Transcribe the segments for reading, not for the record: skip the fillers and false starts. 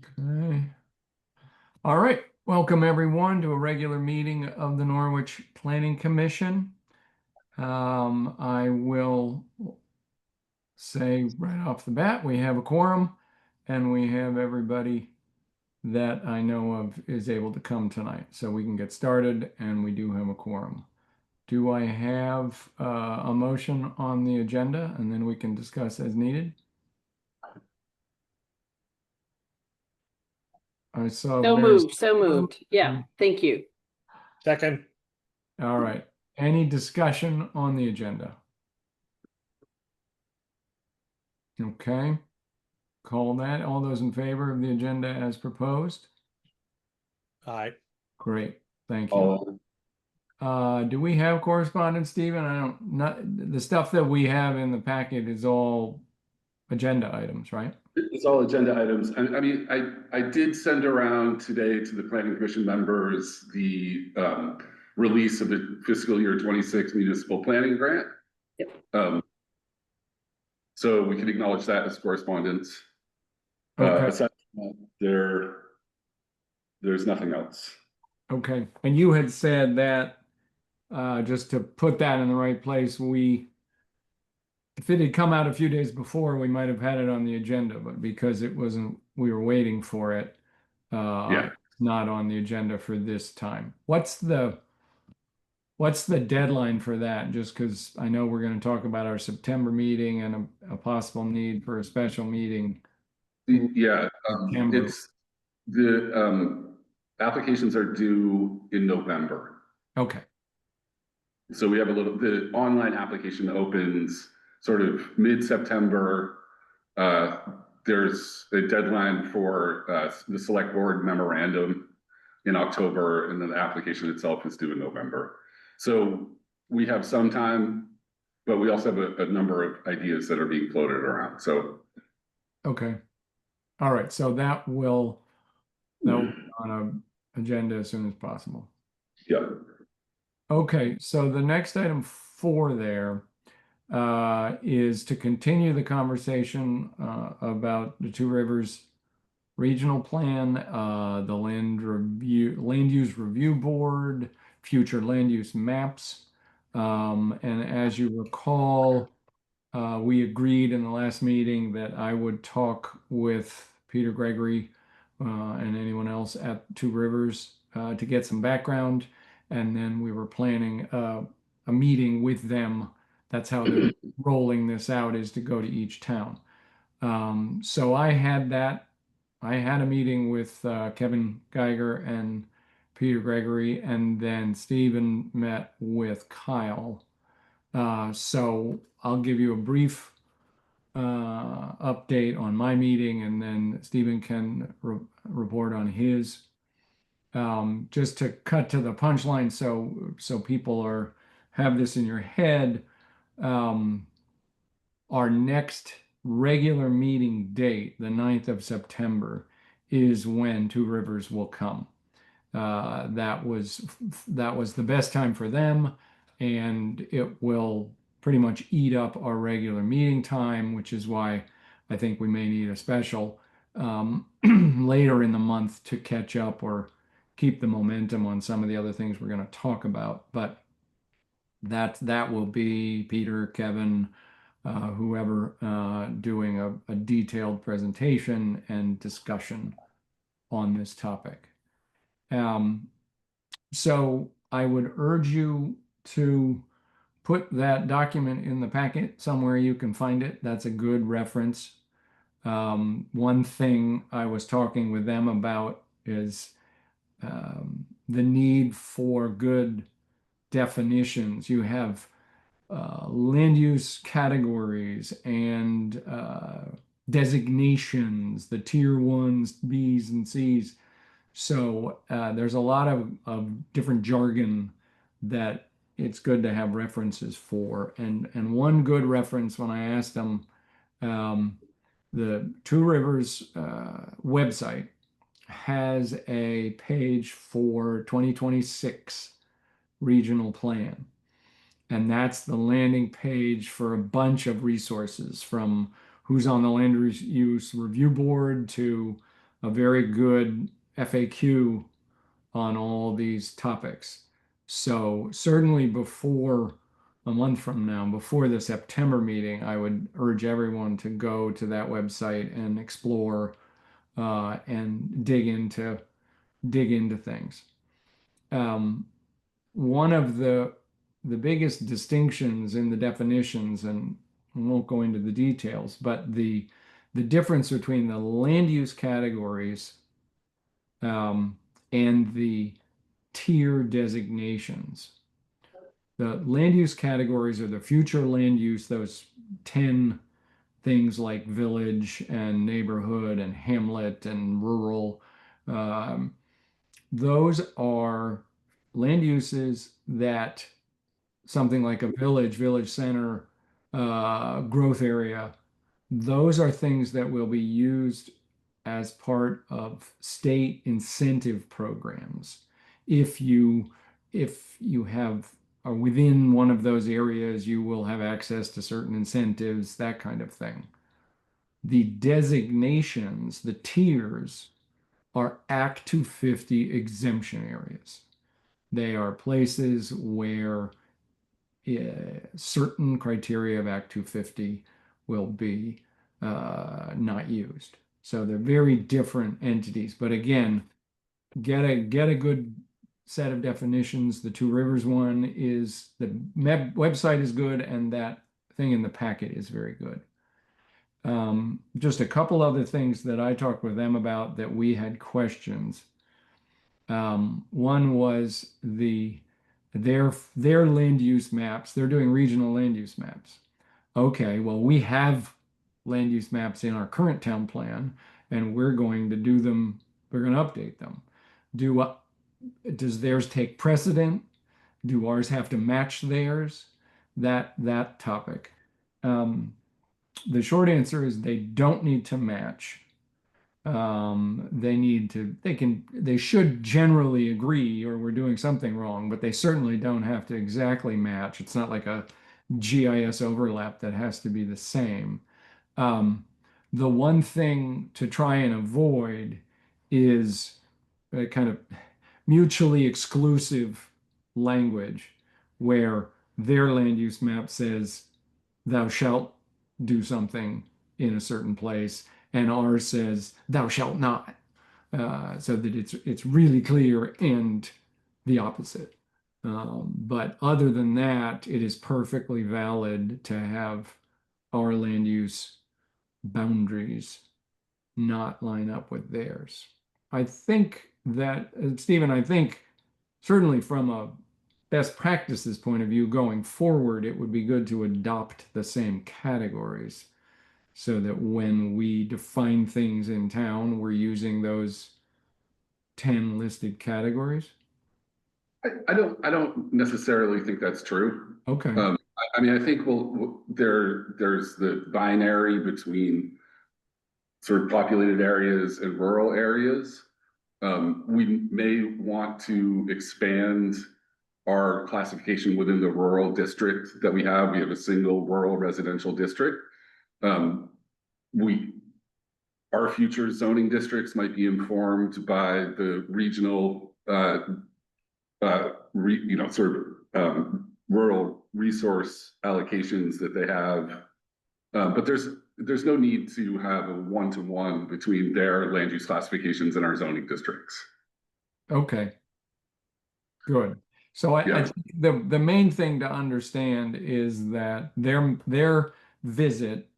Okay. All right. Welcome everyone to a regular meeting of the Norwich Planning Commission. I will say right off the bat, we have a quorum and we have everybody that I know of is able to come tonight. So we can get started and we do have a quorum. Do I have a motion on the agenda and then we can discuss as needed? I saw So there's. moved, so moved. Yeah, thank you. Second. All right. Any discussion on the agenda? Okay. Call that. All those in favor of the agenda as proposed? Aye. Great. Thank you. Do we have correspondence, Stephen? Not the stuff that we have in the packet is all agenda items, right? It's all agenda items. I mean, I did send around today to the planning commission members the release of the fiscal year 26 municipal planning grant. Yep. So we can acknowledge that as correspondence. Okay. Aside from that, there's nothing else. Okay. And you had said that just to put that in the right place, if it had come out a few days before, we might have had it on the agenda, but because it wasn't, we were waiting for it. Yeah. It's not on the agenda for this time. What's the deadline for that? Just because I know we're going to talk about our September meeting and a possible need for a special meeting. Yeah, September. it's the applications are due in November. Okay. So we have the online application opens sort of mid-September. There's a deadline for the select board memorandum in October, and then the application itself is due in November. So we have some time, but we also have a number of ideas that are being floated around. So Okay. All right. So that will be on an agenda as soon as possible. yeah. Okay. So the next item 4 there is to continue the conversation about the Two Rivers Regional Plan, the Land Use Review Board, future land use maps. And as you recall, we agreed in the last meeting that I would talk with Peter Gregory and anyone else at Two Rivers to get some background. And then we were planning a meeting with them. That's how they're rolling this out, is to go to each town. So I had a meeting with Kevin Geiger and Peter Gregory, and then Stephen met with Kyle. So I'll give you a brief update on my meeting, and then Stephen can report on his. Just to cut to the punchline, so people have this in your head. Our next regular meeting date, the 9th of September, is when Two Rivers will come. That was the best time for them, and it will pretty much eat up our regular meeting time, which is why I think we may need a special later in the month to catch up or keep the momentum on some of the other things we're going to talk about. But that will be Peter, Kevin, whoever doing a detailed presentation and discussion on this topic. So I would urge you to put that document in the packet somewhere you can find it. That's a good reference. One thing I was talking with them about is the need for good definitions. You have land use categories and designations, the tier 1s, Bs, and Cs. So there's a lot of different jargon that it's good to have references for. And one good reference, when I asked them, the Two Rivers website has a page for 2026 regional plan. And that's the landing page for a bunch of resources, from who's on the land use review board to a very good FAQ on all these topics. So certainly before a month from now, before the September meeting, I would urge everyone to go to that website and explore and dig into things. One of the biggest distinctions in the definitions, and I won't go into the details, but the difference between the land use categories and the tier designations. The land use categories are the future land use, those 10 things like village and neighborhood and hamlet and rural. Those are land uses that something like a village center, growth area, those are things that will be used as part of state incentive programs. If you are within one of those areas, you will have access to certain incentives, that kind of thing. The designations, the tiers, are Act 250 exemption areas. They are places where certain criteria of Act 250 will be not used. So they're very different entities. But again, get a good set of definitions. The Two Rivers one is, the website is good, and that thing in the packet is very good. Just a couple other things that I talked with them about that we had questions. One was their land use maps. They're doing regional land use maps. Okay, well, we have land use maps in our current town plan, and we're going to do them. We're going to update them. Does theirs take precedent? Do ours have to match theirs? That topic. The short answer is they don't need to match. They should generally agree, or we're doing something wrong, but they certainly don't have to exactly match. It's not like a GIS overlap that has to be the same. The one thing to try and avoid is a kind of mutually exclusive language where their land use map says thou shalt do something in a certain place, and ours says thou shalt not, so that it's really clear and the opposite. But other than that, it is perfectly valid to have our land use boundaries not line up with theirs. I think that, Stephen, I think certainly from a best practices point of view going forward, it would be good to adopt the same categories so that when we define things in town, we're using those 10 listed categories. I don't necessarily think that's true. Okay. I mean, I think there's the binary between sort of populated areas and rural areas. We may want to expand our classification within the rural district that we have. We have a single rural residential district. Our future zoning districts might be informed by the regional, rural resource allocations that they have. But there's no need to have a one-to-one between their land use classifications and our zoning districts. Okay. Good. So I Yeah. think the main thing to understand is that their visit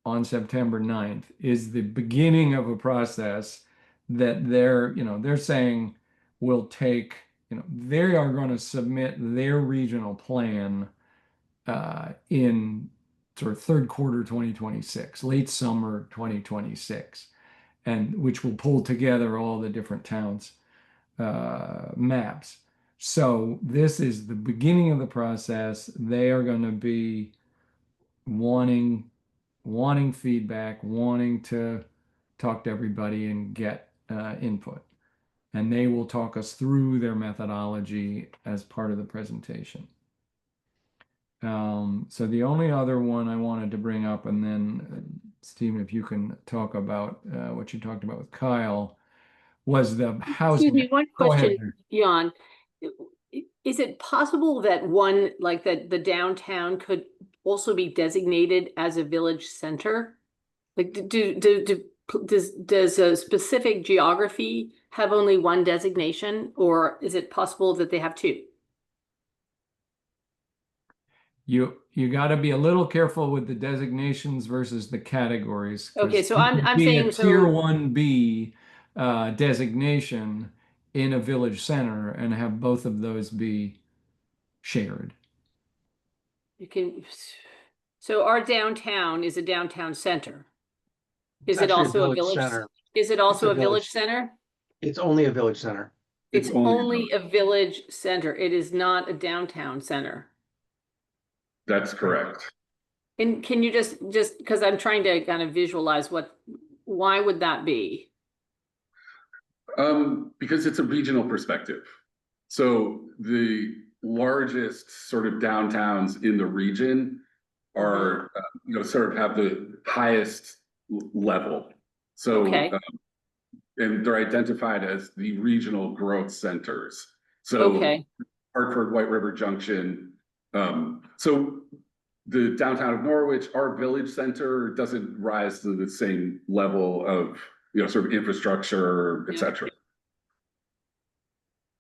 on September 9th is the beginning of a process that they're saying will take, they are going to submit their regional plan in sort of third quarter 2026, late summer 2026, and which will pull together all the different towns' maps. So this is the beginning of the process. They are going to be wanting feedback, wanting to talk to everybody and get input. And they will talk us through their methodology as part of the presentation. So the only other one I wanted to bring up, and then Stephen, if you can talk about what you talked about with Kyle, was the housing. Excuse me, one Go ahead. question, Jan. Is it possible that one, like that the downtown could also be designated as a village center? Like, does a specific geography have only one designation, or is it possible that they have two? You got to be a little careful with the designations versus the categories. 'Cause Okay, so you I'm could be saying a so. tier 1B designation in a village center and have both of those be shared. You can, so our downtown is a downtown center. Is It's it actually also a village village? center. Is it also a a village village. center? It's only a village center. It's It's only a only a village center. It is not a downtown center. That's correct. And can you just because I'm trying to kind of visualize why would that be? Because it's a regional perspective. So the largest sort of downtowns in the region are, sort of have the highest level. So, Okay. And they're identified as the regional growth centers. So Okay, Hartford, White River Junction. So the downtown of Norwich, our village center doesn't rise to the same level of, sort of infrastructure, et Yeah. cetera.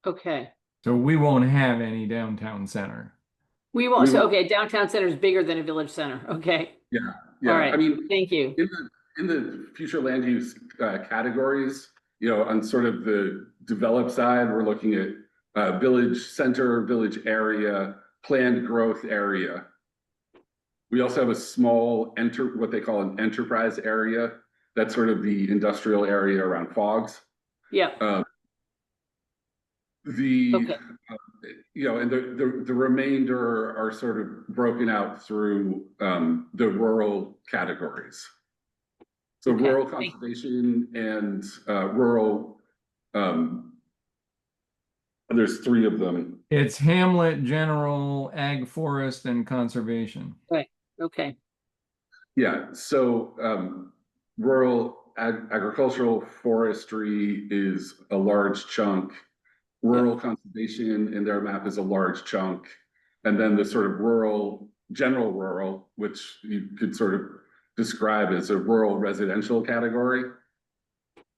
okay. So we won't have any downtown center. We won't, We so, won't- okay, downtown center is bigger than a village center. Okay, Yeah, all right. I mean, Thank you. in the future land use categories, on sort of the developed side, we're looking at village center, village area, planned growth area. We also have a small what they call an enterprise area. That's sort of the industrial area around Fogs. Yeah, Okay. And the remainder are sort of broken out through the rural categories. So Okay, rural thank- conservation and rural, there's three of them. It's Hamlet, General, Ag, Forest, and Conservation. okay, Yeah, so rural agricultural forestry is a large chunk. Rural conservation in their map is a large chunk. And then the sort of general rural, which you could sort of describe as a rural residential category,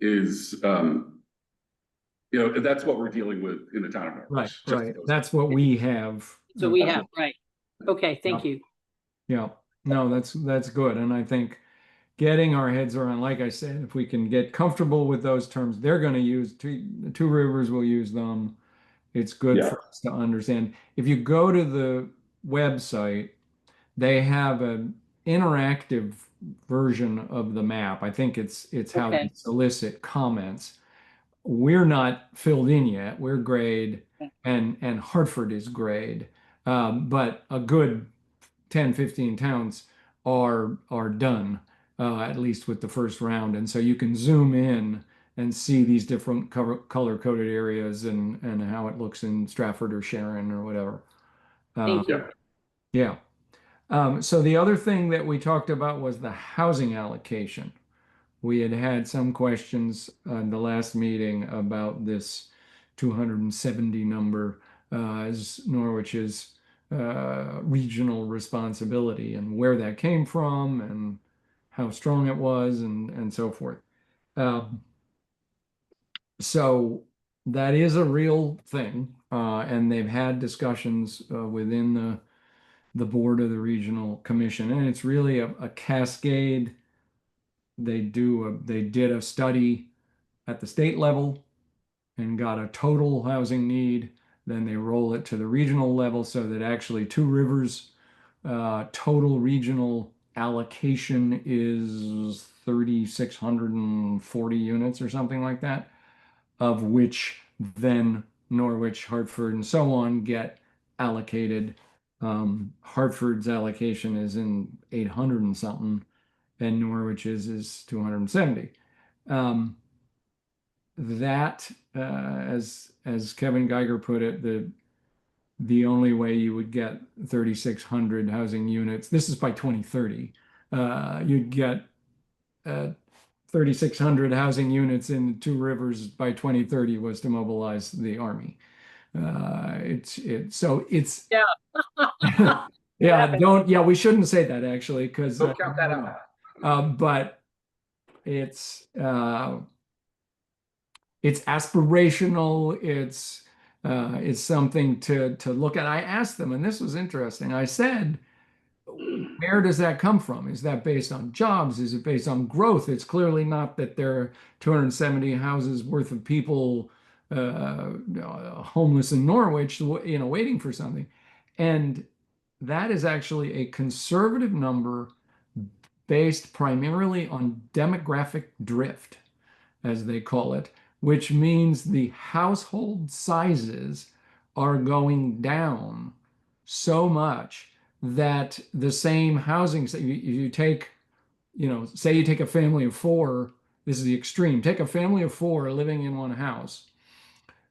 is that's what we're dealing with in the town of Norwich. Right, Just right. those. That's what we have. so we have, right. Okay, thank you. Yeah, no, that's good. And I think getting our heads around, like I said, if we can get comfortable with those terms, they're going to use Two Rivers will use them. It's good Yeah. for us to understand. If you go to the website, they have an interactive version of the map. I think it's how Okay. they solicit comments. We're not filled in yet. We're grade, Okay. and Hartford is grade. But a good 10, 15 towns are done, at least with the first round. And so you can zoom in and see these different color-coded areas and how it looks in Stratford or Sharon or whatever. Thank you. Yeah. So the other thing that we talked about was the housing allocation. We had some questions in the last meeting about this 270 number as Norwich's regional responsibility and where that came from and how strong it was and so forth. So that is a real thing, and they've had discussions within the board of the regional commission, and it's really a cascade. They did a study at the state level and got a total housing need. Then they roll it to the regional level so that actually Two Rivers total regional allocation is 3,640 units or something like that, of which then Norwich, Hartford, and so on get allocated. Hartford's allocation is in 800 and something, and Norwich's is 270. That, as Kevin Geiger put it, the only way you would get 3,600 housing units, this is by 2030, you'd get 3,600 housing units in Two Rivers by 2030 was to mobilize the army. So it's Yeah. yeah, we shouldn't say that actually, because Don't count that out. but it's aspirational. It's something to look at. I asked them, and this was interesting. I said, where does that come from? Is that based on jobs? Is it based on growth? It's clearly not that there are 270 houses worth of people homeless in Norwich, waiting for something. And that is actually a conservative number based primarily on demographic drift, as they call it, which means the household sizes are going down so much that the same housing, you take, say you take a family of four, this is the extreme, take a family of four living in one house.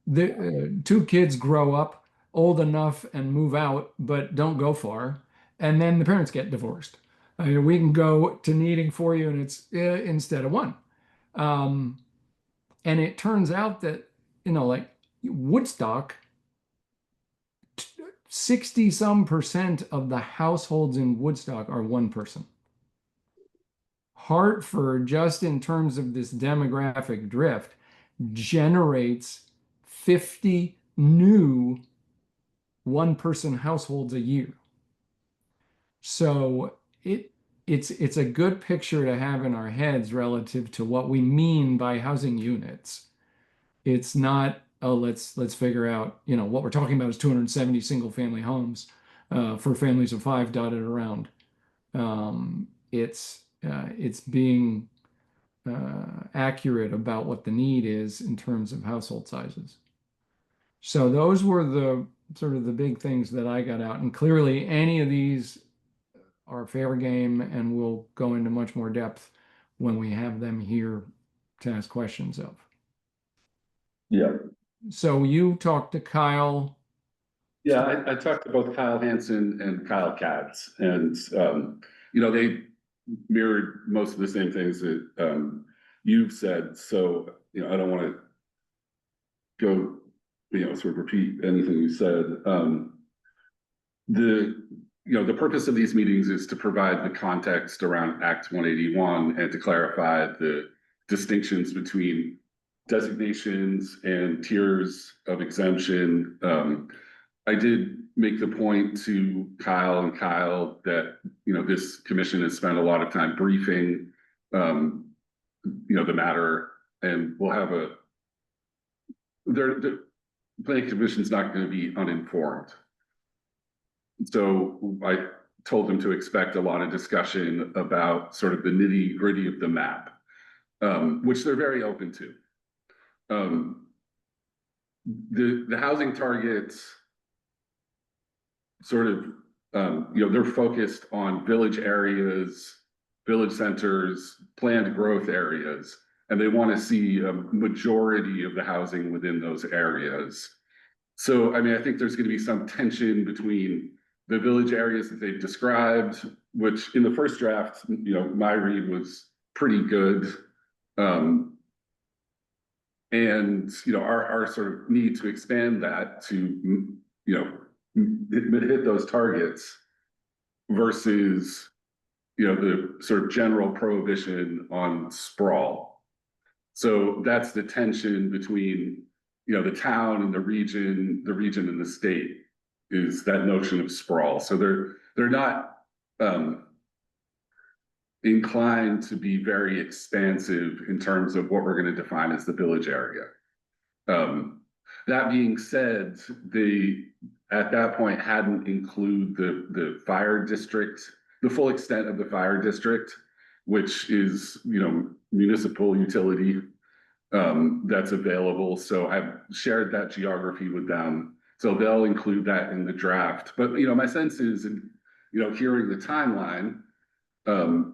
The two kids grow up old enough and move out, but don't go far. And then the parents get divorced. I mean, we can go to needing 4 units instead of one. Um, and it turns out that, like Woodstock, 60 some percent of the households in Woodstock are one person. Hartford, just in terms of this demographic drift, generates 50 new one-person households a year. So it's a good picture to have in our heads relative to what we mean by housing units. It's not, oh, let's figure out, what we're talking about is 270 single-family homes for families of five dotted around. It's being accurate about what the need is in terms of household sizes. So those were the sort of the big things that I got out. And clearly any of these are fair game, and we'll go into much more depth when we have them here to ask questions of. Yeah. So you talked to Kyle. Yeah, I talked to both Kyle Hansen and Kyle Katz, and they mirrored most of the same things that you've said. So I don't want to go sort of repeat anything you said. The purpose of these meetings is to provide the context around Act 181 and to clarify the distinctions between designations and tiers of exemption. I did make the point to Kyle that this commission has spent a lot of time briefing the matter, and we'll have the planning commission's not going to be uninformed. So I told them to expect a lot of discussion about sort of the nitty-gritty of the map, which they're very open to. The housing targets sort of, they're focused on village areas, village centers, planned growth areas, and they want to see a majority of the housing within those areas. So, I mean, I think there's going to be some tension between the village areas that they've described, which in the first draft, my read was pretty good. And, our sort of need to expand that to, hit those targets versus, the sort of general prohibition on sprawl. So that's the tension between, the town and the region and the state, is that notion of sprawl. So they're not inclined to be very expansive in terms of what we're going to define as the village area. That being said, they at that point hadn't include the fire district, the full extent of the fire district, which is municipal utility that's available. So I've shared that geography with them, so they'll include that in the draft. But my sense is, and hearing the timeline,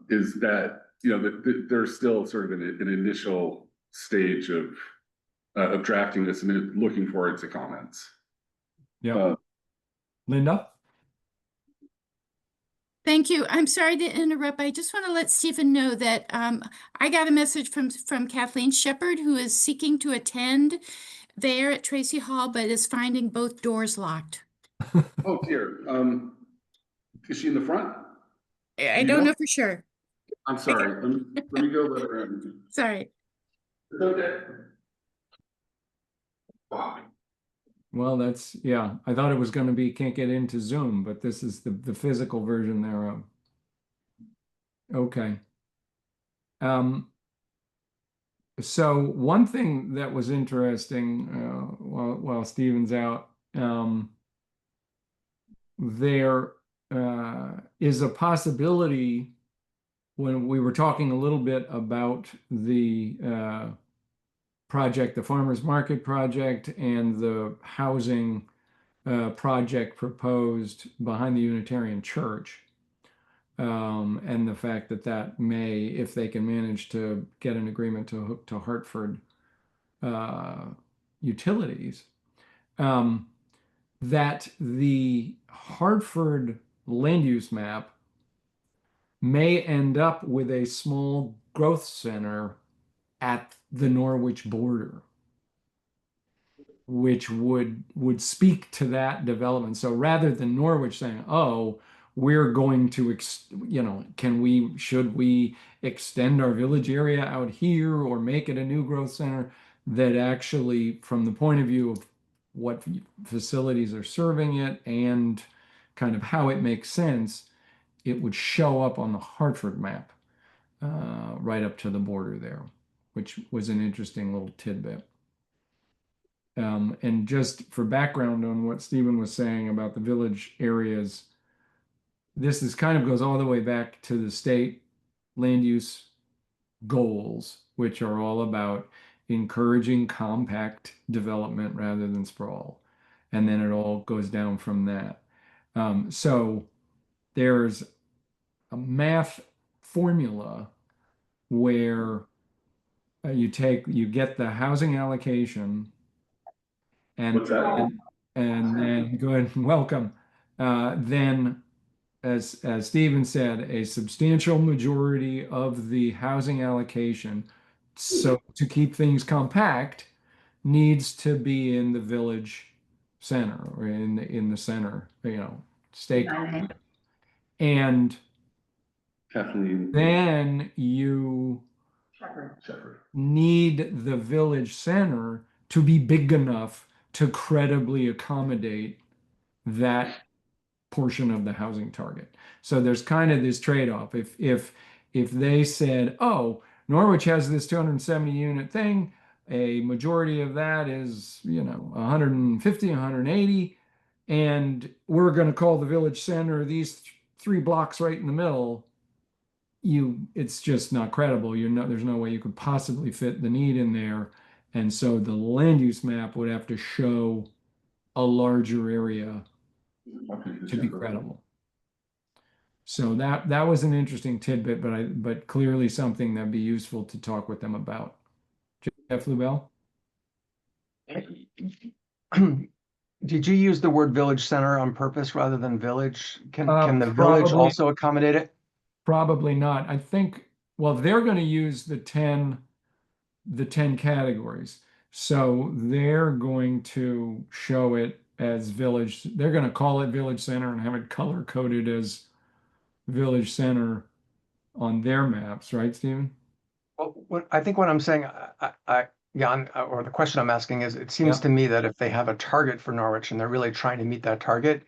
is that there's still sort of an initial stage of drafting this and looking forward to comments. Yeah. Linda? Thank you. I'm sorry to interrupt. I just want to let Stephen know that I got a message from Kathleen Shepherd, who is seeking to attend there at Tracy Hall, but is finding both doors locked. Oh dear, is she in the front? I You don't know? know for sure. I'm sorry, let me go let her in. Sorry. It's okay. Wow. Well, that's, yeah, I thought it was going to be can't get into Zoom, but this is the physical version thereof. Okay. So one thing that was interesting while Steven's out, there is a possibility when we were talking a little bit about the project, the farmers market project, and the housing project proposed behind the Unitarian Church. And the fact that that may, if they can manage to get an agreement to hook to Hartford utilities, that the Hartford land use map may end up with a small growth center at the Norwich border, which would speak to that development. So rather than Norwich saying, "Oh, we're going to, should we extend our village area out here or make it a new growth center?" That actually, from the point of view of what facilities are serving it and kind of how it makes sense, it would show up on the Hartford map right up to the border there, which was an interesting little tidbit. And just for background on what Stephen was saying about the village areas, this is kind of goes all the way back to the state land use goals, which are all about encouraging compact development rather than sprawl. And then it all goes down from that. So there's a math formula where you get the housing allocation and What's that? and then go ahead and welcome. Then, as Stephen said, a substantial majority of the housing allocation, so to keep things compact, needs to be in the village center or in the center, stake. And Kathleen then you Shepherd. need the village center to be big enough to credibly accommodate that portion of the housing target. So there's kind of this trade-off. If they said, "Oh, Norwich has this 270 unit thing, a majority of that is, 150, 180, and we're going to call the village center these three blocks right in the middle," it's just not credible. There's no way you could possibly fit the need in there. And so the land use map would have to show a larger area to be credible. So that was an interesting tidbit, but clearly something that'd be useful to talk with them about. Jeff Lubell? Did you use the word village center on purpose rather than village? Can the village Probably. also accommodate it? Probably not. I think, well, they're going to use the 10 categories. So they're going to show it as village. They're going to call it village center and have it color coded as village center on their maps, right, Stephen? Well, I think what I'm saying, or the question I'm asking is, it seems Yeah. to me that if they have a target for Norwich and they're really trying to meet that target,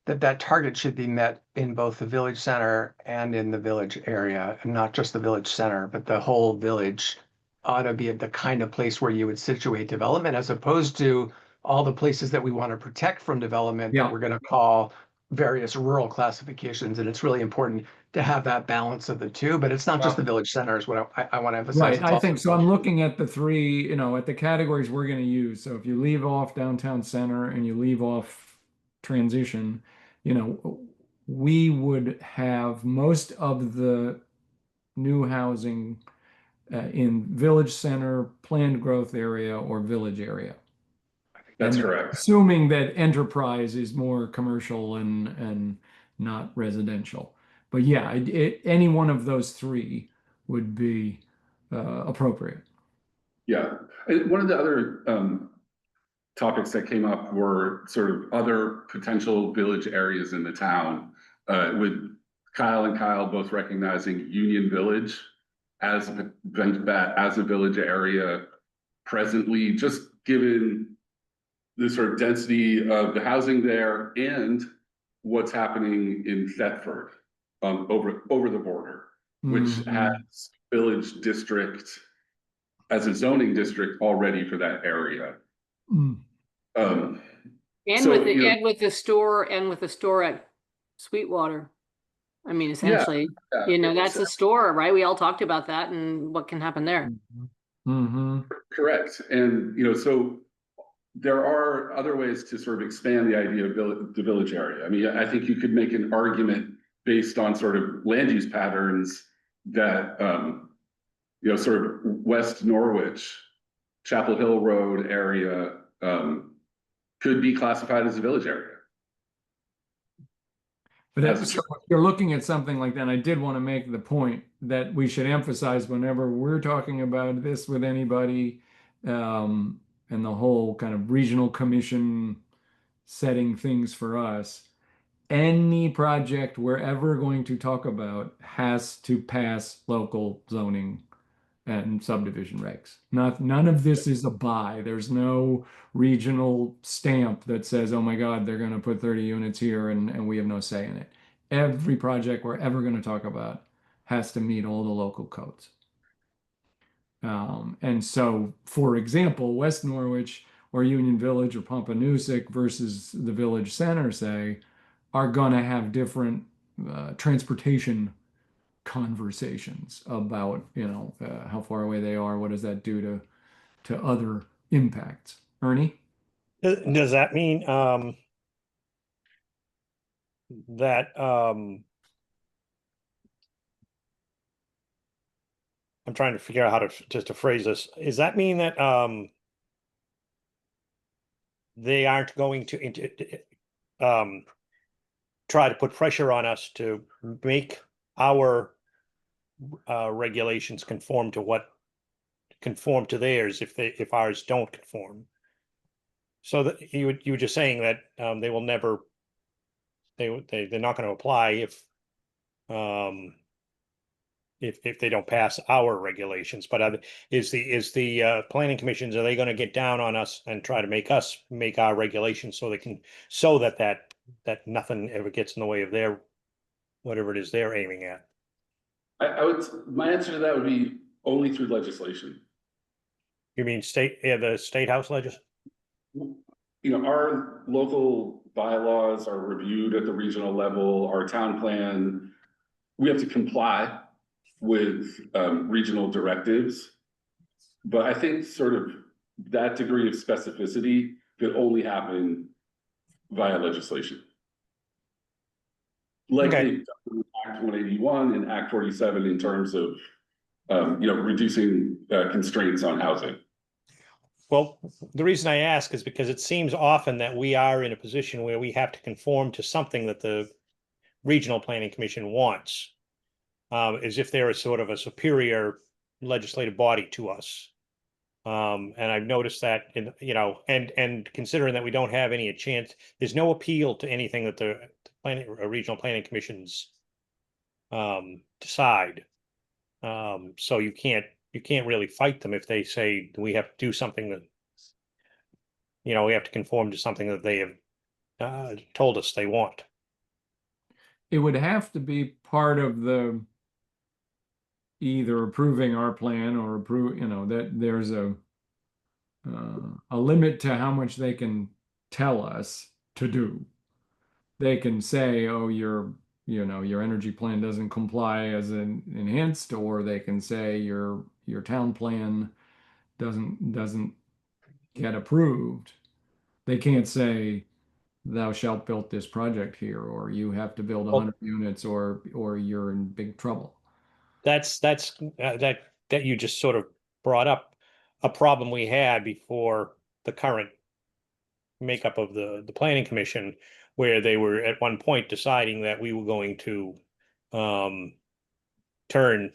that target should be met in both the village center and in the village area, and not just the village center, but the whole village ought to be the kind of place where you would situate development, as opposed to all the places that we want to protect from development Yeah. that we're going to call various rural classifications. And it's really important to have that balance of the two, but it's not just the village center is what I want to emphasize. Right. It's I also think so. I'm looking at the three, at the categories we're going to use. So if you leave off downtown center and you leave off transition, we would have most of the new housing in village center, planned growth area, or village area. That's And correct. assuming that enterprise is more commercial and not residential. But yeah, any one of those three would be appropriate. Yeah, and one of the other topics that came up were sort of other potential village areas in the town. With Kyle and Kyle both recognizing Union Village as a village area presently, just given the sort of density of the housing there and what's happening in Thetford over the border, which Mhm. has village district as a zoning district already for that area. Mm. Um, And So, with the, you know- and with the store at Sweetwater. I mean, essentially, yeah, that's a store, right? We all talked about that and what can happen there. Mhm. correct. And, so there are other ways to sort of expand the idea of the village area. I mean, I think you could make an argument based on sort of land use patterns that, sort of West Norwich, Chapel Hill Road area, could be classified as a village area. But As- so if you're looking at something like that, I did want to make the point that we should emphasize whenever we're talking about this with anybody, and the whole kind of regional commission setting things for us, any project we're ever going to talk about has to pass local zoning and subdivision regs. None of this is a buy. There's no regional stamp that says, oh my God, they're going to put 30 units here and we have no say in it. Every project we're ever going to talk about has to meet all the local codes. And so, for example, West Norwich or Union Village or Pompanusick versus the village center, say, are going to have different transportation conversations about, how far away they are, what does that do to other impacts. Ernie? Does that mean that I'm trying to figure out how to just to phrase this. Does that mean that they aren't going to try to put pressure on us to make our regulations conform to theirs if ours don't conform? So that you were just saying that they will never they're not going to apply if they don't pass our regulations. But is the planning commissions, are they going to get down on us and try to make us make our regulations so that nothing ever gets in the way of their whatever it is they're aiming at? my answer to that would be only through legislation. You mean the state house legislation? Our local bylaws are reviewed at the regional level, our town plan, we have to comply with regional directives. But I think sort of that degree of specificity could only happen via legislation. Like Okay. they've done with Act 181 and Act 47 in terms of reducing constraints on housing. Well, the reason I ask is because it seems often that we are in a position where we have to conform to something that the Regional Planning Commission wants, as if they're a sort of a superior legislative body to us. And I've noticed that and considering that we don't have any chance, there's no appeal to anything that the Regional Planning Commissions decide. So you can't really fight them if they say we have to do something that, we have to conform to something that they have told us they want. It would have to be part of the either approving our plan or that there's a limit to how much they can tell us to do. They can say, oh, your energy plan doesn't comply as enhanced, or they can say your town plan doesn't get approved. They can't say thou shalt build this project here, or you have to build 100 units, or you're in big trouble. That's that you just sort of brought up a problem we had before the current makeup of the planning commission, where they were at one point deciding that we were going to turn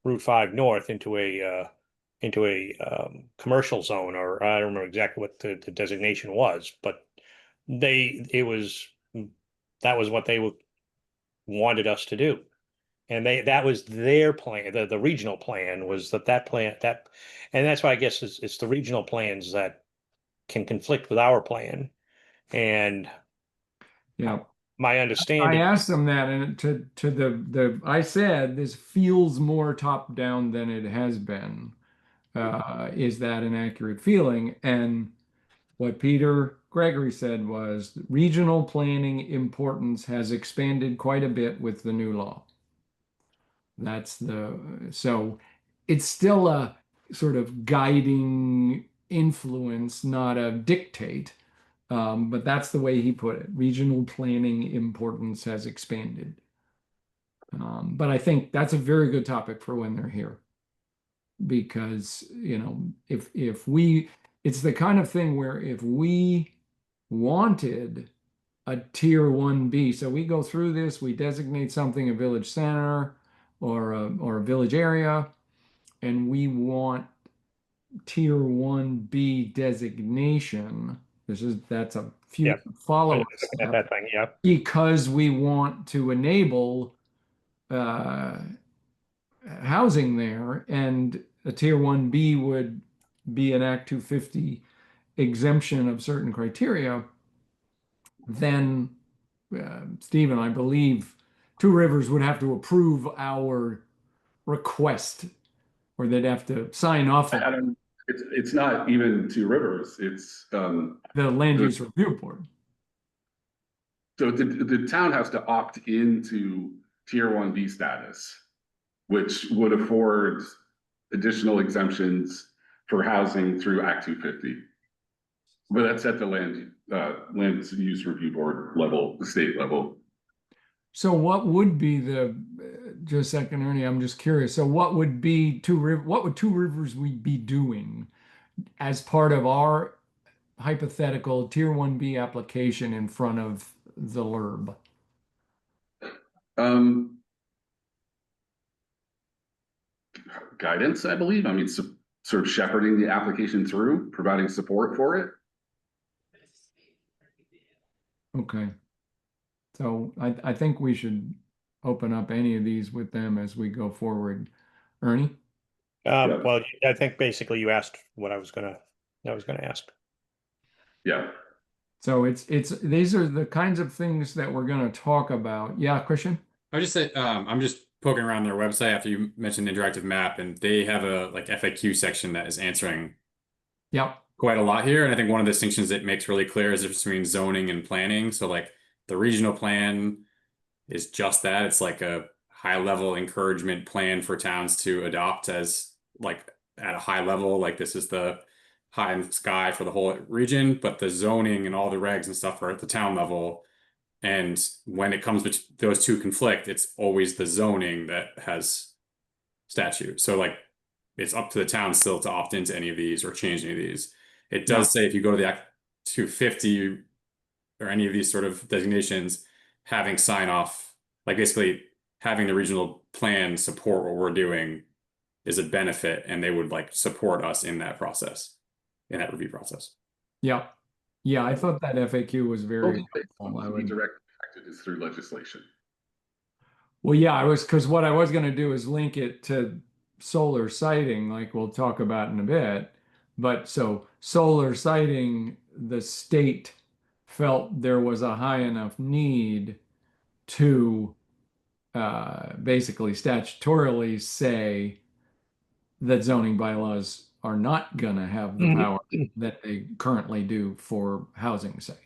Route 5 north into a commercial zone, or I don't remember exactly what the designation was, but that was what they wanted us to do. And that was their plan. The regional plan was that plan, and that's why I guess it's the regional plans that can conflict with our plan. And Yeah. my I understanding, asked them that, and I said this feels more top down than it has been. Is that an accurate feeling? And what Peter Gregory said was regional planning importance has expanded quite a bit with the new law. So it's still a sort of guiding influence, not a dictate. But that's the way he put it. Regional planning importance has expanded. But I think that's a very good topic for when they're here. Because, it's the kind of thing where if we wanted a tier 1B, so we go through this, we designate something a village center or a village area, and we want tier 1B designation. That's a few yeah, follow-up looking at step that thing, yeah. because we want to enable housing there, and a tier 1B would be an Act 250 exemption of certain criteria. Then Stephen, I believe Two Rivers would have to approve our request, or they'd have to sign off I on don't, it's not even Two Rivers, it's, the land use review board. so the town has to opt into tier 1B status, which would afford additional exemptions for housing through Act 250. But that's at the land use review board level, the state level. So what would be just a second, Ernie, I'm just curious. So what would be what would Two Rivers we be doing as part of our hypothetical tier 1B application in front of the LURB? Guidance, I believe. I mean, sort of shepherding the application through, providing support for it. Okay. So I think we should open up any of these with them as we go forward. Ernie? Well, I think basically you asked what I was gonna ask. Yeah. So these are the kinds of things that we're going to talk about. Yeah, Christian? I would just say I'm just poking around their website after you mentioned interactive map, and they have a like FAQ section that is answering Yep. quite a lot here. And I think one of the distinctions it makes really clear is the difference between zoning and planning. So like the regional plan is just that. It's like a high level encouragement plan for towns to adopt as like at a high level, like this is the high in the sky for the whole region, but the zoning and all the regs and stuff are at the town level. And when it comes to those two conflict, it's always the zoning that has statute. So like it's up to the town still to opt into any of these or change any of these. It does say if you go to the Act 250 or any of these sort of designations, having sign off, like basically having the regional plan support what we're doing is a benefit, and they would like support us in that process, in that review process. Yeah. Yeah, I thought that FAQ was very helpful. I The would direct effect is through legislation. Well, yeah, because what I was going to do is link it to solar siting, like we'll talk about in a bit. But so solar siting, the state felt there was a high enough need to basically statutorily say that zoning bylaws are not going to have the power that they currently do for housing, say.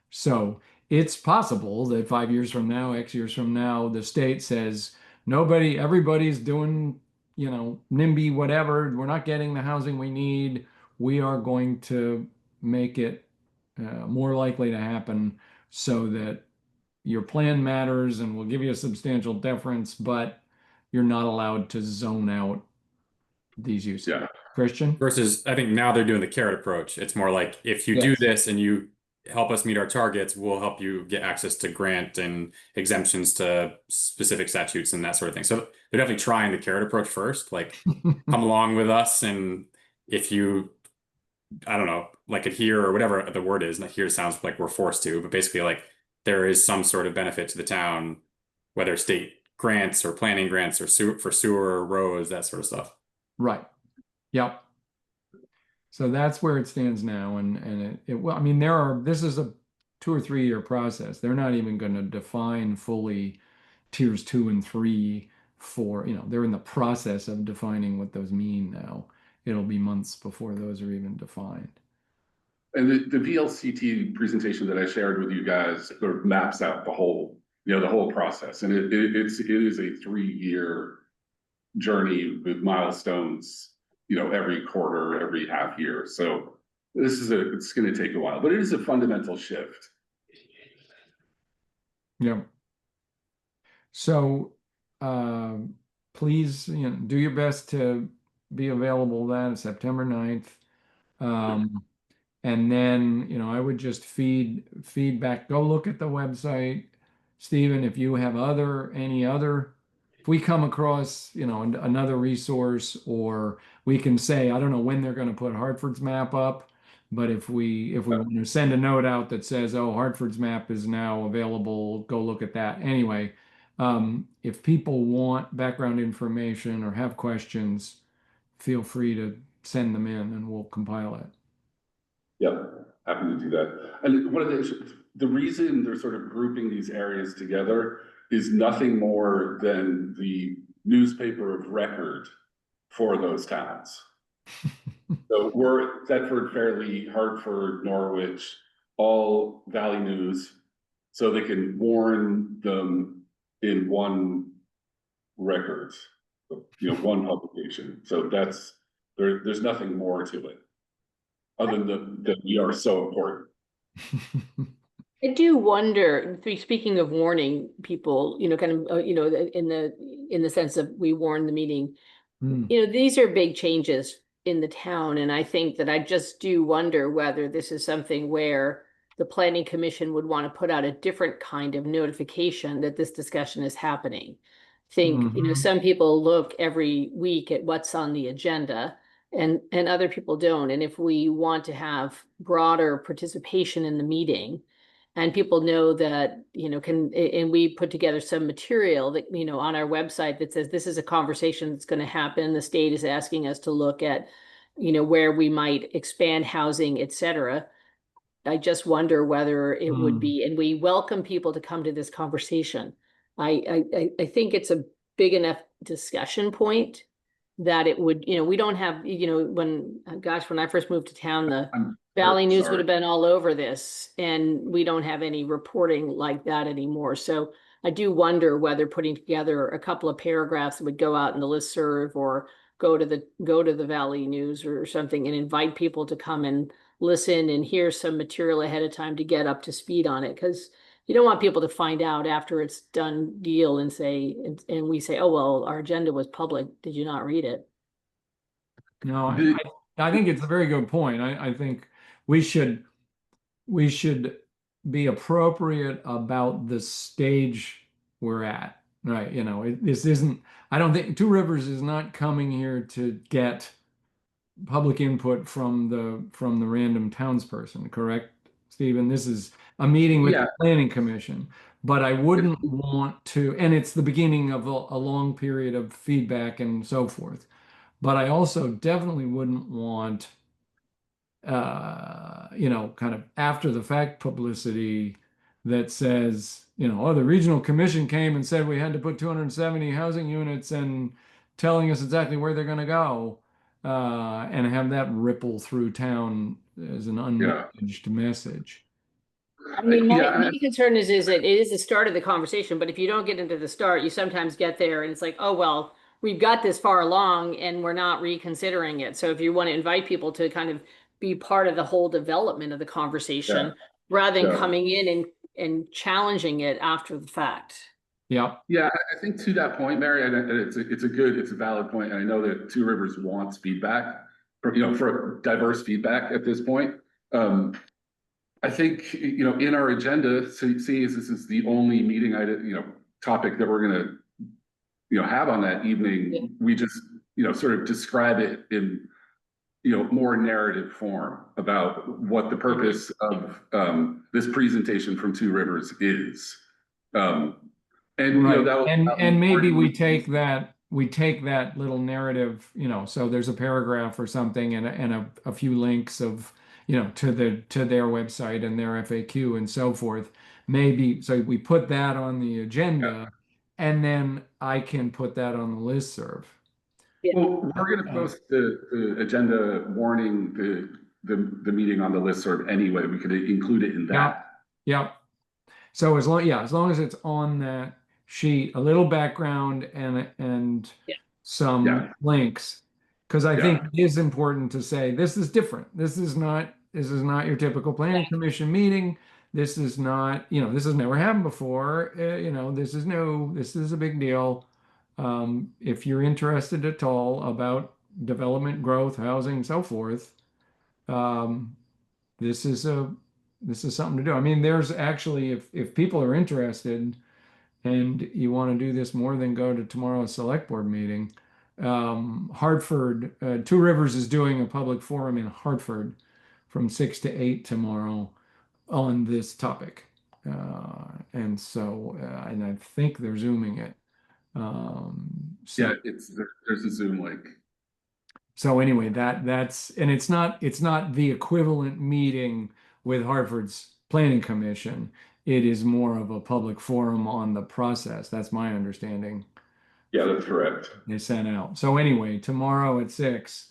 So it's possible that 5 years from now, X years from now, the state says, everybody's doing, NIMBY, whatever. We're not getting the housing we need. We are going to make it more likely to happen so that your plan matters and we'll give you a substantial deference, but you're not allowed to zone out these uses. Yeah. Christian? Versus, I think now they're doing the carrot approach. It's more like if you do Yes. this and you help us meet our targets, we'll help you get access to grant and exemptions to specific statutes and that sort of thing. So they're definitely trying the carrot approach first, like come along with us, and if you, I don't know, like adhere or whatever the word is, and adhere sounds like we're forced to, but basically like there is some sort of benefit to the town, whether state grants or planning grants or for sewer, roads, that sort of stuff. Right. Yep. So that's where it stands now, and well, I mean, this is a 2 or 3 year process. They're not even going to define fully tiers 2 and 3 for, they're in the process of defining what those mean now. It'll be months before those are even defined. And the VLCT presentation that I shared with you guys sort of maps out the whole, the whole process. And it is a 3-year journey with milestones, every quarter, every half year. So it's going to take a while, but it is a fundamental shift. Yeah. So please, do your best to be available then September 9th. And then, I would just feedback, go look at the website. Stephen, if you have if we come across, another resource, or we can say, I don't know when they're going to put Hartford's map up, but if we want to send a note out that says, oh, Hartford's map is now available, go look at that. Anyway, if people want background information or have questions, feel free to send them in and we'll compile it. Yep, happy to do that. And one of the reason they're sort of grouping these areas together is nothing more than the newspaper of record for those towns. So we're Thetford, Fairleigh, Hartford, Norwich, all Valley News, so they can warn them in one record, one publication. So there's nothing more to it, other than that we are so important. I do wonder, speaking of warning people, kind of, in the sense of we warn the meeting, these are big changes in the town. And I think that I just do wonder whether this is something where the planning commission would want to put out a different kind of notification that this discussion is happening. Some people look every week at what's on the agenda, and other people don't. And if we want to have broader participation in the meeting, and people know that, and we put together some material that, on our website that says this is a conversation that's going to happen. The state is asking us to look at, where we might expand housing, et cetera. I just wonder whether it would be, and we welcome people to come to this conversation. I think it's a big enough discussion point that it would, we don't have, when I first moved to town, the Valley News would have been all over this, and we don't have any reporting like that anymore. So I do wonder whether putting together a couple of paragraphs that would go out in the listserv, or go to the Valley News or something, and invite people to come and listen and hear some material ahead of time to get up to speed on it. Because you don't want people to find out after it's done deal and and we say, oh, well, our agenda was public. Did you not read it? No, I think it's a very good point. I think we should be appropriate about the stage we're at, right? This isn't, I don't think Two Rivers is not coming here to get public input from the random townsperson, correct, Stephen? This is a meeting with the planning commission, but I wouldn't want to, and it's the beginning of a long period of feedback and so forth. But I also definitely wouldn't want, kind of after the fact publicity that says, oh, the regional commission came and said we had to put 270 housing units, and telling us exactly where they're going to go, and have that ripple through town as an unmanaged message. I mean, my concern is that it is the start of the conversation, but if you don't get into the start, you sometimes get there and it's like, oh, well, we've got this far along and we're not reconsidering it. So if you want to invite people to kind of be part of the whole development of the conversation, rather than coming in and challenging it after the fact. Yeah. Yeah, I think to that point, Mary, it's a valid point. And I know that Two Rivers wants feedback for diverse feedback at this point. I think, in our agenda, so you see, this is the only meeting topic that we're gonna, have on that evening. Yeah. We just, sort of describe it in, more narrative form about what the purpose of this presentation from Two Rivers is. And, Right. that was. And maybe we take that little narrative, so there's a paragraph or something and a few links of, to their website and their FAQ and so forth. Maybe, so we put that on the agenda and then I can put that on the listserv. Well, we're gonna post the agenda warning, the meeting on the listserv anyway. We could include it in that. Yep. So as long as it's on that sheet, a little background and some Yeah. links, because I Yeah. think it is important to say this is different. This is not your typical planning commission meeting. This is not, this has never happened before. This is new. This is a big deal. If you're interested at all about development, growth, housing, so forth, this is something to do. I mean, there's actually, if people are interested and you want to do this more than go to tomorrow's select board meeting, Hartford, Two Rivers is doing a public forum in Hartford from 6 to 8 tomorrow on this topic. And so, and I think they're Zooming it. So, Yeah, there's a Zoom link. so anyway, that's and it's not the equivalent meeting with Hartford's Planning Commission. It is more of a public forum on the process. That's my understanding. Yeah, that's correct. They sent out. So anyway, tomorrow at 6,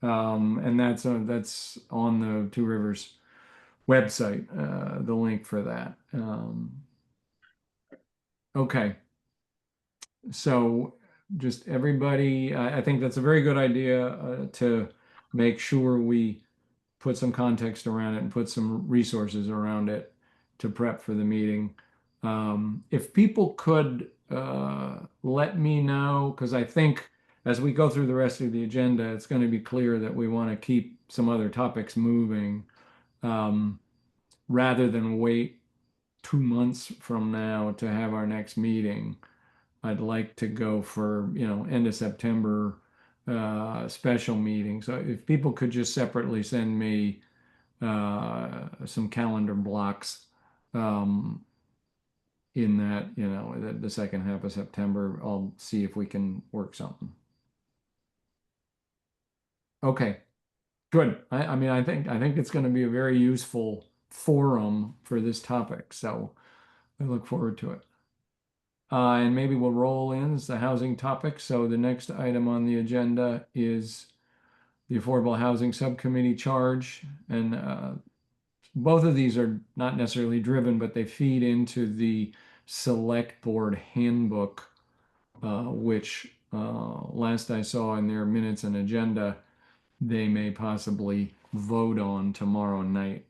and that's on the Two Rivers website, the link for that. Okay. So just everybody, I think that's a very good idea to make sure we put some context around it and put some resources around it to prep for the meeting. If people could let me know, because I think as we go through the rest of the agenda, it's going to be clear that we want to keep some other topics moving rather than wait 2 months from now to have our next meeting. I'd like to go for, end of September special meeting. So if people could just separately send me some calendar blocks in that, the second half of September, I'll see if we can work something. Okay, good. I mean, I think it's going to be a very useful forum for this topic. So I look forward to it. And maybe we'll roll in as the housing topic. So the next item on the agenda is the Affordable Housing Subcommittee charge. And both of these are not necessarily driven, but they feed into the Select Board Handbook, which last I saw in their minutes and agenda, they may possibly vote on tomorrow night,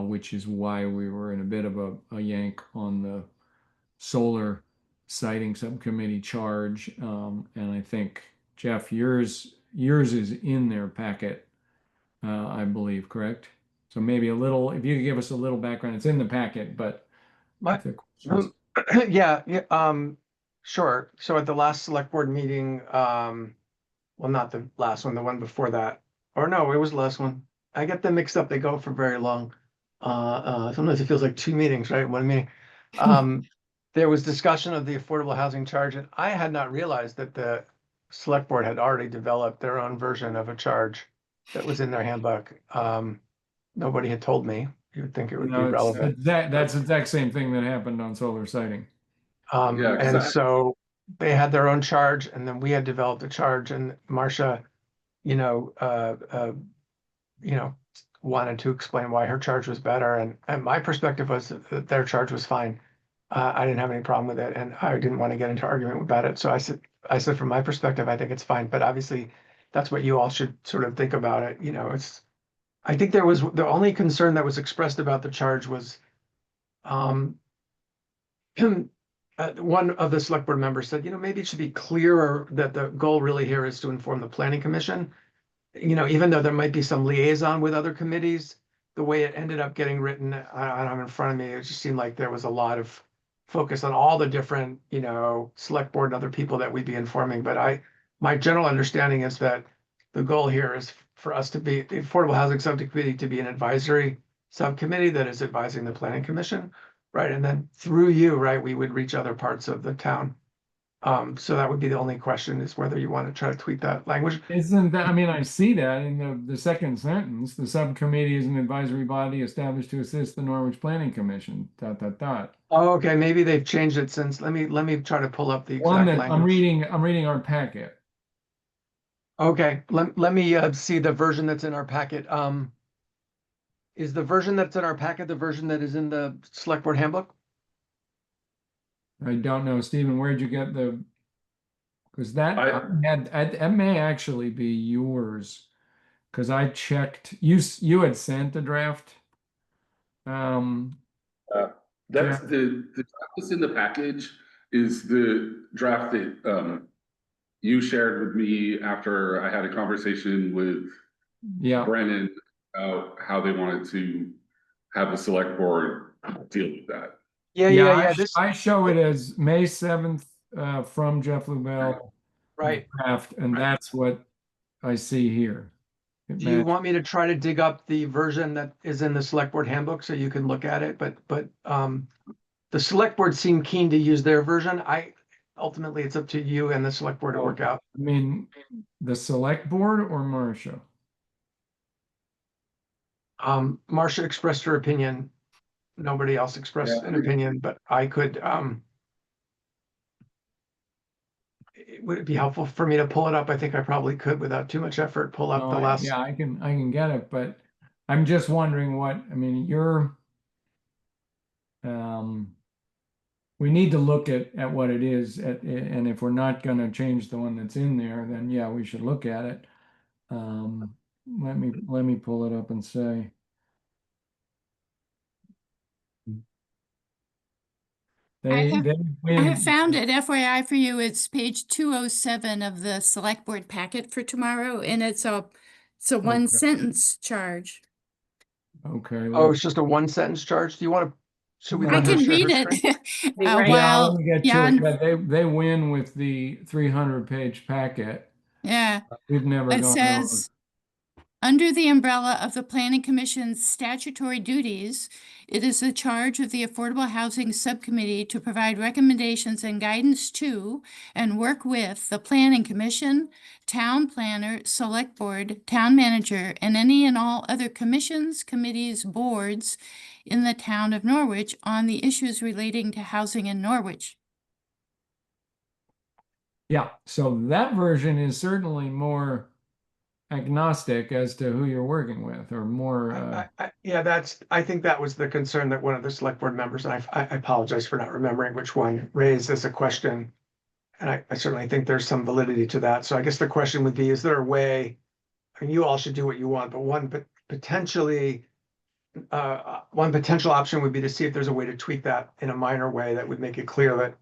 which is why we were in a bit of a yank on the solar siting subcommittee charge. And I think, Jeff, yours is in their packet, I believe, correct? So maybe if you could give us a little background, it's in the packet, but Sure. So at the last select board meeting, well, not the last one, the one before that, or no, it was the last one. I get them mixed up. They go for very long. Sometimes it feels like 2 meetings, right? 1 meeting. There was discussion of the affordable housing charge, and I had not realized that the select board had already developed their own version of a charge that was in their handbook. Nobody had told me. You would think it would be relevant. That's the exact same thing that happened on solar siting. And so they had their own charge, and then we had developed a charge, and Marcia, wanted to explain why her charge was better. And my perspective was that their charge was fine. I didn't have any problem with it, and I didn't want to get into argument about it. So I said, from my perspective, I think it's fine. But obviously, that's what you all should sort of think about it. I think there was the only concern that was expressed about the charge was, one of the select board members said, maybe it should be clearer that the goal really here is to inform the planning commission. Even though there might be some liaison with other committees, the way it ended up getting written, I don't have it in front of me, it just seemed like there was a lot of focus on all the different, select board and other people that we'd be informing. But my general understanding is that the goal here is for us to be, the Affordable Housing Subcommittee to be an advisory subcommittee that is advising the Planning Commission, right? And then through you, right, we would reach other parts of the town. So that would be the only question, is whether you want to try to tweak that language. Isn't that, I mean, I see that in the second sentence, the subcommittee is an advisory body established to assist the Norwich Planning Commission, dot, dot, dot. Oh, okay, maybe they've changed it since, let me try to pull up the One exact that language. I'm reading our packet. Okay, let me see the version that's in our packet. Is the version that's in our packet the version that is in the select board handbook? I don't know, Stephen, where'd you get because that I- that may actually be yours. Because I checked, you had sent the draft. That's the draft that's in the package is the draft that you shared with me after I had a conversation with Yeah, Brennan about how they wanted to have the select board deal with that. Yeah, this, I show it as May 7th from Jeff Lubell right. draft, and that's what I see here. It Do you matches. want me to try to dig up the version that is in the select board handbook so you can look at it? But the select board seemed keen to use their version. Ultimately, it's up to you and the select board to work out. I mean, the select board or Marcia? Marcia expressed her opinion. Nobody else expressed an opinion, but I could, would it be helpful for me to pull it up? I think I probably could without too much effort, pull up the last. Yeah, I can get it, but I'm just wondering I mean, we need to look at what it is and if we're not gonna change the one that's in there, then yeah, we should look at it. Let me pull it up and say. I have- They I have found it, FYI for you, it's page 207 of the select board packet for tomorrow, and it's a one sentence charge. Okay. Oh, it's just a one sentence charge. Do you want to, should we? I I let her can share her read screen? it. Be right. Yeah, While, let me get yeah, to it. Yeah, they win with the 300-page packet. yeah, We've never it gone says, under the umbrella of the Planning Commission's statutory duties, it is the charge of the Affordable Housing Subcommittee to provide recommendations and guidance to and work with the Planning Commission, Town Planner, Select Board, Town Manager, and any and all other commissions, committees, boards in the town of Norwich on the issues relating to housing in Norwich. Yeah, so that version is certainly more agnostic as to who you're working with, or more. Yeah, I think that was the concern that one of the select board members, and I apologize for not remembering which one, raised as a question. And I certainly think there's some validity to that. So I guess the question would be, is there a way, I mean, you all should do what you want, but one potential option would be to see if there's a way to tweak that in a minor way that would make it clear that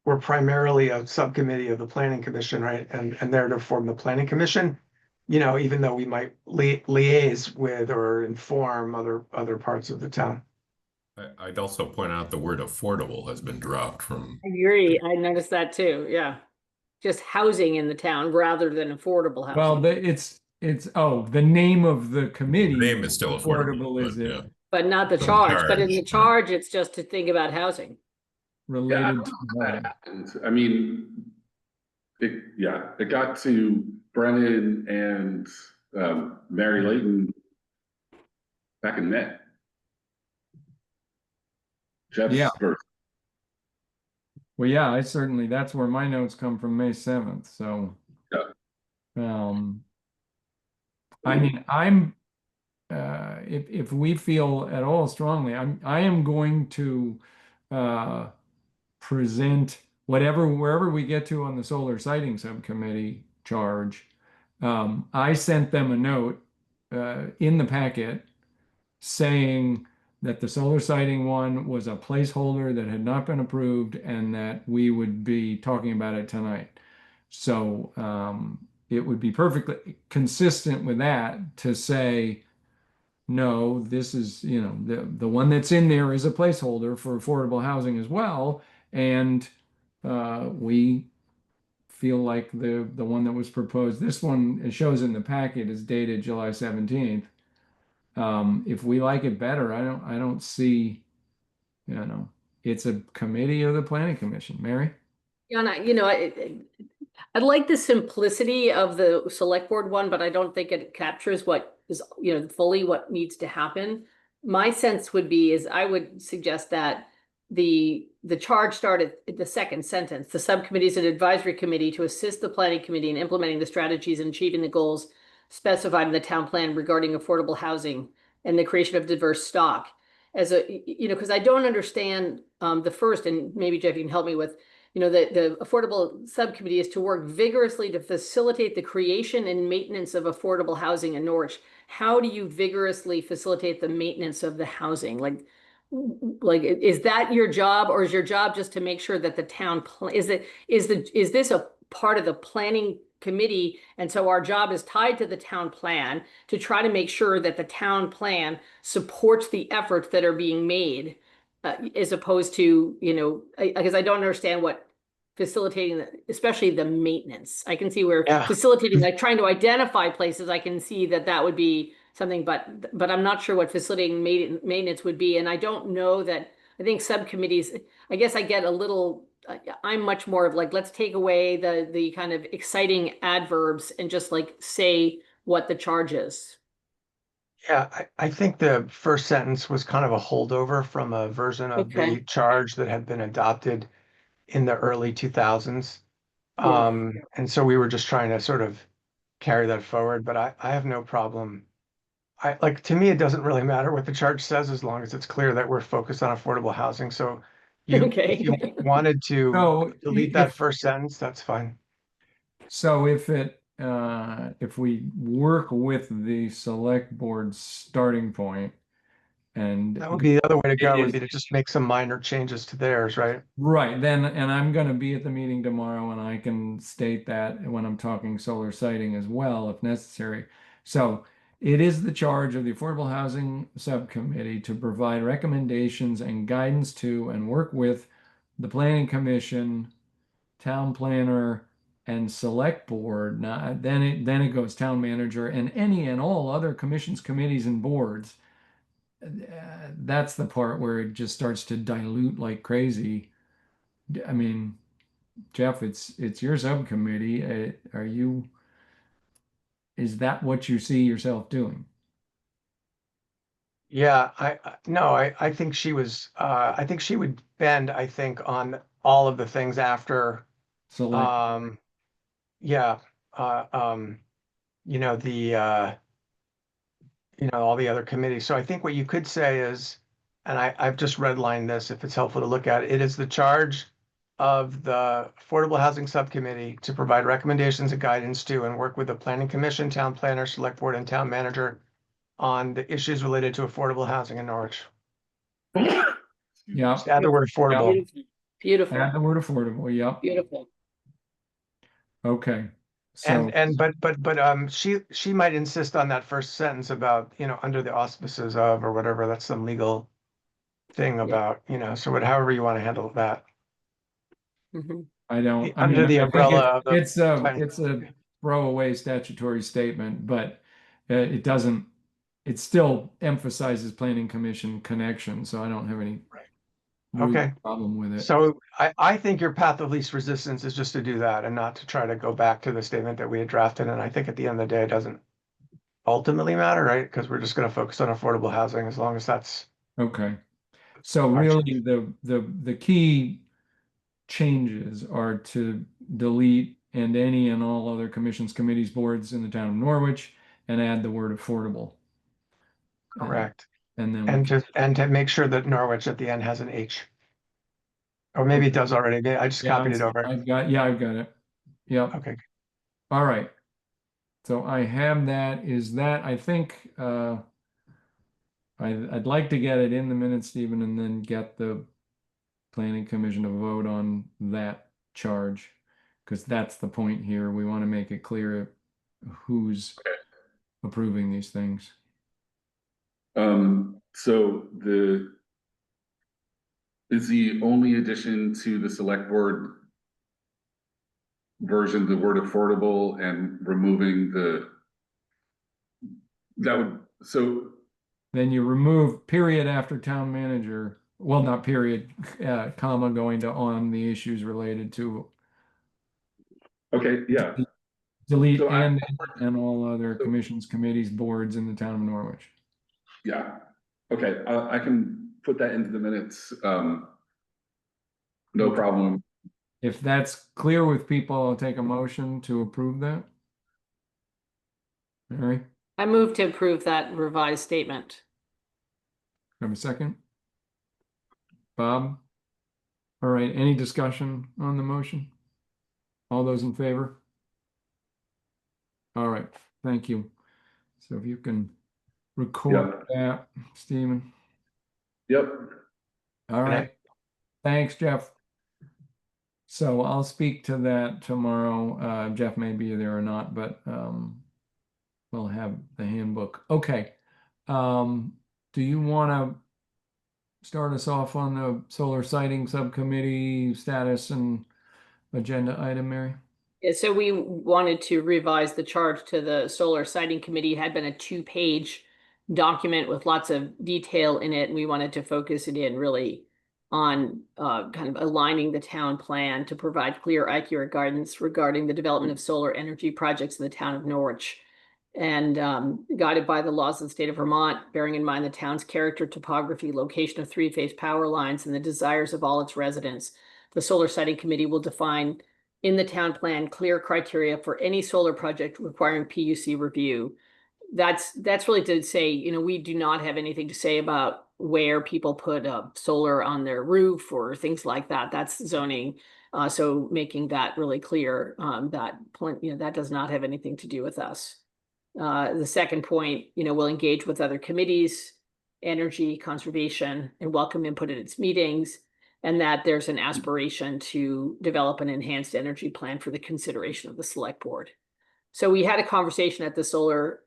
we're primarily a subcommittee of the Planning Commission, right? And there to form the Planning Commission, even though we might liaise with or inform other parts of the town. I'd also point out the word affordable has been dropped from. I agree. I noticed that too. Yeah. Just housing in the town rather than affordable housing. Well, it's the name of the committee. Name is still affordable, is but it yeah. But not the From charge. But in charge, the charge, it's just to think about housing. related to That that? happened. I mean, it got to Brennan and Mary Layton back in May. Jeff's Yeah. version. Well, yeah, that's where my notes come from, May 7th. So, I mean, if we feel at all strongly, I am going to present wherever we get to on the solar siting subcommittee charge. I sent them a note in the packet saying that the solar siting one was a placeholder that had not been approved and that we would be talking about it tonight. So it would be perfectly consistent with that to say no, this is, the one that's in there is a placeholder for affordable housing as well. And we feel like the one that was proposed, this one, it shows in the packet, is dated July 17th. If we like it better, I don't see, it's a committee of the planning commission. Mary? Yeah, and I like the simplicity of the select board one, but I don't think it captures what is, fully what needs to happen. My sense would be is I would suggest that the charge started at the second sentence. The subcommittee is an advisory committee to assist the planning committee in implementing the strategies and achieving the goals specified in the town plan regarding affordable housing and the creation of diverse stock. As because I don't understand the first, and maybe Jeff, you can help me with, the affordable subcommittee is to work vigorously to facilitate the creation and maintenance of affordable housing in Norwich. How do you vigorously facilitate the maintenance of the housing? Like, is that your job, or is your job just to make sure that the town is this a part of the planning committee? And so our job is tied to the town plan to try to make sure that the town plan supports the efforts that are being made, as opposed to, because I don't understand what facilitating, especially the maintenance. I can see where Yeah. facilitating, like trying to identify places, I can see that would be something, but I'm not sure what facilitating maintenance would be. And I don't know that, I think subcommittees, I guess I get a little, I'm much more of like, let's take away the kind of exciting adverbs and just like say what the charge is. Yeah, I think the first sentence was kind of a holdover from a version of Okay. the charge that had been adopted in the early 2000s. Yeah. And so we were just trying to sort of carry that forward, but I have no problem. To me, it doesn't really matter what the charge says as long as it's clear that we're focused on affordable housing. So if you Okay. wanted to So delete that first sentence, that's fine. So if we work with the select board's starting point, and That would be the other way to go, it would is be to just make some minor changes to theirs, right? right, then, and I'm going to be at the meeting tomorrow, and I can state that when I'm talking solar siting as well, if necessary. So it is the charge of the Affordable Housing Subcommittee to provide recommendations and guidance to and work with the Planning Commission, town planner, and select board. Now, then it goes town manager and any and all other commissions, committees, and boards. That's the part where it just starts to dilute like crazy. I mean, Jeff, it's your subcommittee. Is that what you see yourself doing? Yeah, no, I think she was, I think she would bend, I think, on all of the things after, Select. yeah, uh, um, you know, the, all the other committees. So I think what you could say is, and I've just redlined this if it's helpful to look at, it is the charge of the Affordable Housing Subcommittee to provide recommendations and guidance to and work with the Planning Commission, Town Planner, Select Board, and Town Manager on the issues related to affordable housing in Norwich. Yeah. Just add the word affordable. Beautiful. Add the word affordable. Yep. Beautiful. Okay. So But she might insist on that first sentence about, under the auspices of or whatever, that's some legal thing about, so however you want to handle that. Mhm. I don't. I Under mean, the I think umbrella of the it's a planning- it's a throwaway statutory statement, but it doesn't. It still emphasizes planning commission connection, so I don't have any real Okay. problem with it. So I think your path of least resistance is just to do that and not to try to go back to the statement that we had drafted. And I think at the end of the day, it doesn't ultimately matter, right? Because we're just going to focus on affordable housing as long as that's Okay. So our really, the key changes are to delete and any and all other commissions, committees, boards in the town of Norwich, and add the word affordable. correct. And then we And can, to make sure that Norwich at the end has an H. Or maybe it does already. I just yeah, copied it over. I've got it. Yep. Okay. All right. So I have that. Is that, I think, I'd like to get it in the minutes, Stephen, and then get the planning commission to vote on that charge, because that's the point here. We want to make it clear who's approving these things. So is the only addition to the select board version the word affordable and removing so Then you remove period after town manager, well, not period, comma, going to on the issues related to okay, yeah. delete So and all other commissions, committees, boards in the town of Norwich. Yeah, okay, I can put that into the minutes. No Okay. problem. If that's clear with people, I'll take a motion to approve that. Mary, I move to approve that revised statement. have a second? Bob? All right, any discussion on the motion? All those in favor? All right, thank you. So if you can record that, Stephen. Yep, All right, thanks, Jeff. So I'll speak to that tomorrow. Jeff may be there or not, but we'll have the handbook. Okay. Do you want to start us off on the solar siting subcommittee status and agenda item, Mary? Yeah, so we wanted to revise the charge to the solar siting committee. It had been a 2-page document with lots of detail in it, and we wanted to focus it in really on kind of aligning the town plan to provide clear, accurate guidance regarding the development of solar energy projects in the town of Norwich. And guided by the laws of the state of Vermont, bearing in mind the town's character, topography, location of 3-phase power lines, and the desires of all its residents, the solar siting committee will define in the town plan clear criteria for any solar project requiring PUC review. That's really to say, you know, we do not have anything to say about where people put solar on their roof or things like that. That's zoning. So making that really clear, that does not have anything to do with us. The second point, you know, we'll engage with other committees, energy, conservation, and welcome input at its meetings, and that there's an aspiration to develop an enhanced energy plan for the consideration of the select board. So we had a conversation at the solar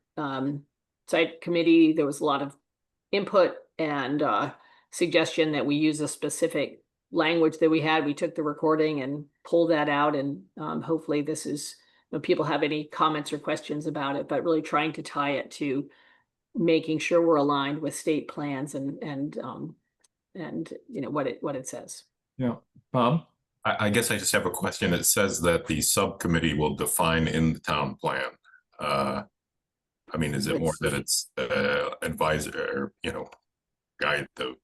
site committee. There was a lot of input and suggestion that we use a specific language that we had. We took the recording and pulled that out, and hopefully this is, if people have any comments or questions about it, but really trying to tie it to making sure we're aligned with state plans and you know what it says. Yeah, Bob? I guess I just have a question. It says that the subcommittee will define in the town plan. I mean, is it more that it's advisor, or, you know, guide the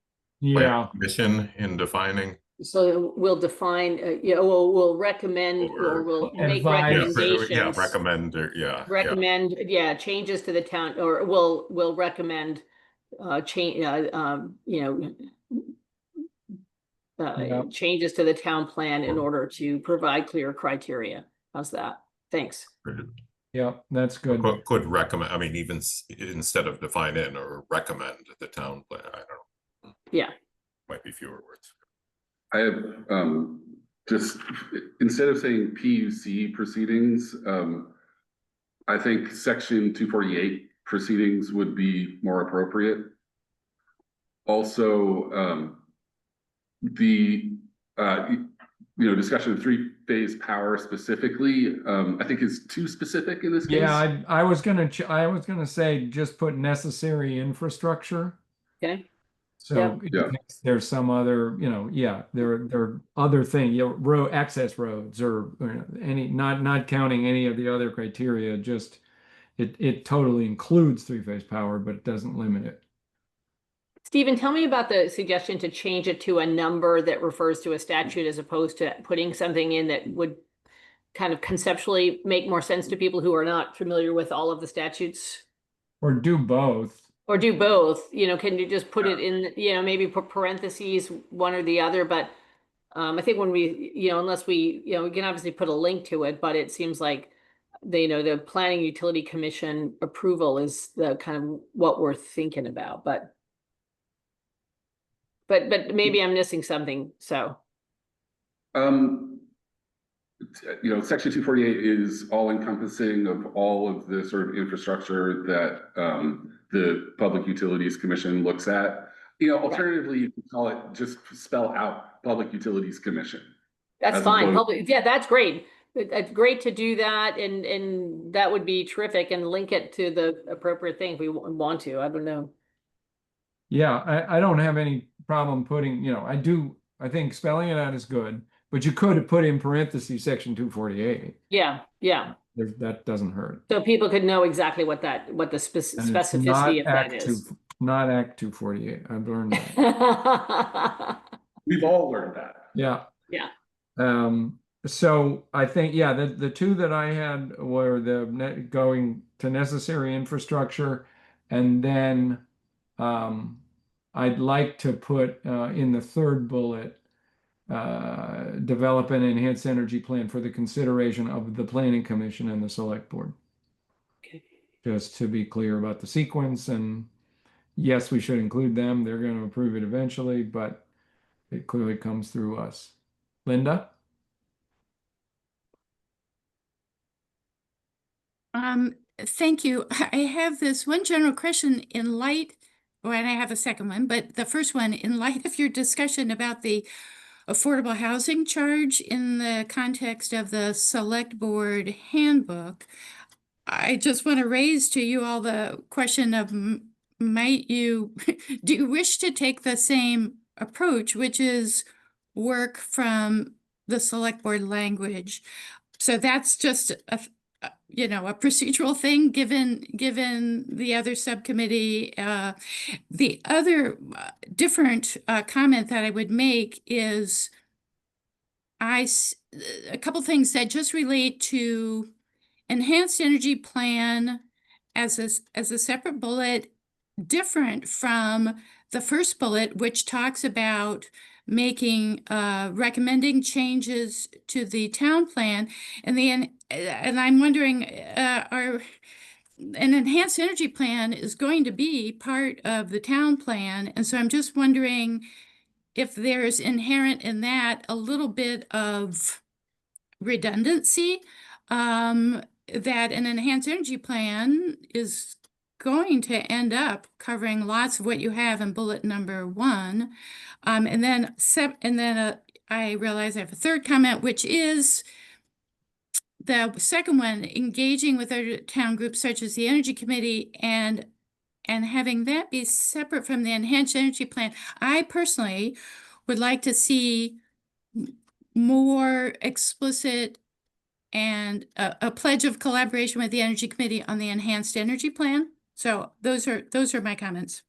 Yeah, commission in defining? So we'll define, we'll recommend or we'll make Advise. recommendations. Yeah, recommend, or, Recommend, changes to the town, or we'll recommend change, changes to the town plan in order to provide clear criteria. How's that? Thanks. yeah, that's good. Could recommend, I mean, even instead of define in or recommend the town plan, I don't know. Yeah. Might be fewer words. I have just, instead of saying PUC proceedings, I think section 248 proceedings would be more appropriate. Also, discussion of 3-phase power specifically, I think is too specific in this case. Yeah, I was gonna say just put necessary infrastructure. Okay. So Yeah. there's some other, there are other things, road access roads or any, not counting any of the other criteria, just it totally includes 3-phase power, but it doesn't limit it. Stephen, tell me about the suggestion to change it to a number that refers to a statute as opposed to putting something in that would kind of conceptually make more sense to people who are not familiar with all of the statutes. Or do both. Or do both, can you just put it in, maybe put parentheses, one or the other, but I think when we, unless we can obviously put a link to it, but it seems like the Planning Utility Commission approval is the kind of what we're thinking about, but maybe I'm missing something, so. Section 248 is all encompassing of all of the sort of infrastructure that the Public Utilities Commission looks at. Alternatively, you can call it, just spell out Public Utilities Commission. That's As fine. opposed- Yeah, that's great. It's great to do that, and that would be terrific, and link it to the appropriate thing if we want to. I don't know. Yeah, I don't have any problem putting, I think spelling it out is good, but you could put in parentheses section 248. Yeah, yeah. That doesn't hurt. So people could know exactly what the And it's specificity of that is. Not Act 248. I've learned that. We've all learned that. Yeah. Yeah. So I think, yeah, the two that I had were going to necessary infrastructure, and then I'd like to put in the third bullet, develop an enhanced energy plan for the consideration of the Planning Commission and the Select Board. Okay. Just to be clear about the sequence, and yes, we should include them. They're going to approve it eventually, but it clearly comes through us. Linda? Thank you. I have this one general question in light, and I have a second one, but the first one, in light of your discussion about the affordable housing charge in the context of the Select Board handbook, I just want to raise to you all the question of might you, do you wish to take the same approach, which is work from the Select Board language? So that's just a procedural thing, given the other subcommittee. The other different comment that I would make is a couple things that just relate to enhanced energy plan as a separate bullet, different from the first bullet, which talks about recommending changes to the town plan, and I'm wondering, an enhanced energy plan is going to be part of the town plan, and so I'm just wondering if there's inherent in that a little bit of redundancy, that an enhanced energy plan is going to end up covering lots of what you have in bullet number 1. And then I realize I have a third comment, which is the second one, engaging with other town groups such as the Energy Committee and having that be separate from the enhanced energy plan. I personally would like to see more explicit and a pledge of collaboration with the Energy Committee on the enhanced energy plan. So those are my comments.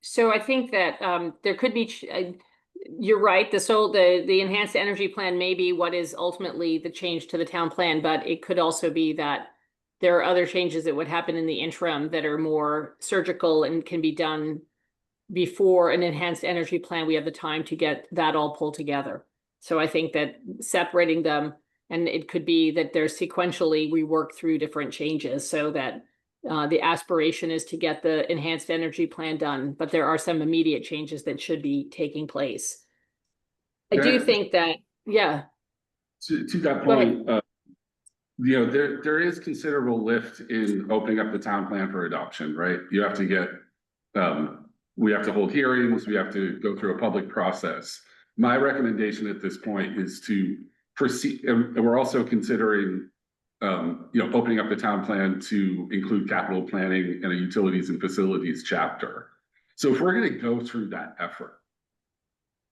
So I think that there could be, you're right, the enhanced energy plan may be what is ultimately the change to the town plan, but it could also be that there are other changes that would happen in the interim that are more surgical and can be done before an enhanced energy plan. We have the time to get that all pulled together. So I think that separating them, and it could be that there's sequentially, we work through different changes so that the aspiration is to get the enhanced energy plan done, but there are some immediate changes that should be taking place. I do think that, yeah. To that point, there is considerable lift in opening up the town plan for adoption, right? You have to get, we have to hold hearings, we have to go through a public process. My recommendation at this point is to proceed, and we're also considering, opening up the town plan to include capital planning and a utilities and facilities chapter. So if we're going to go through that effort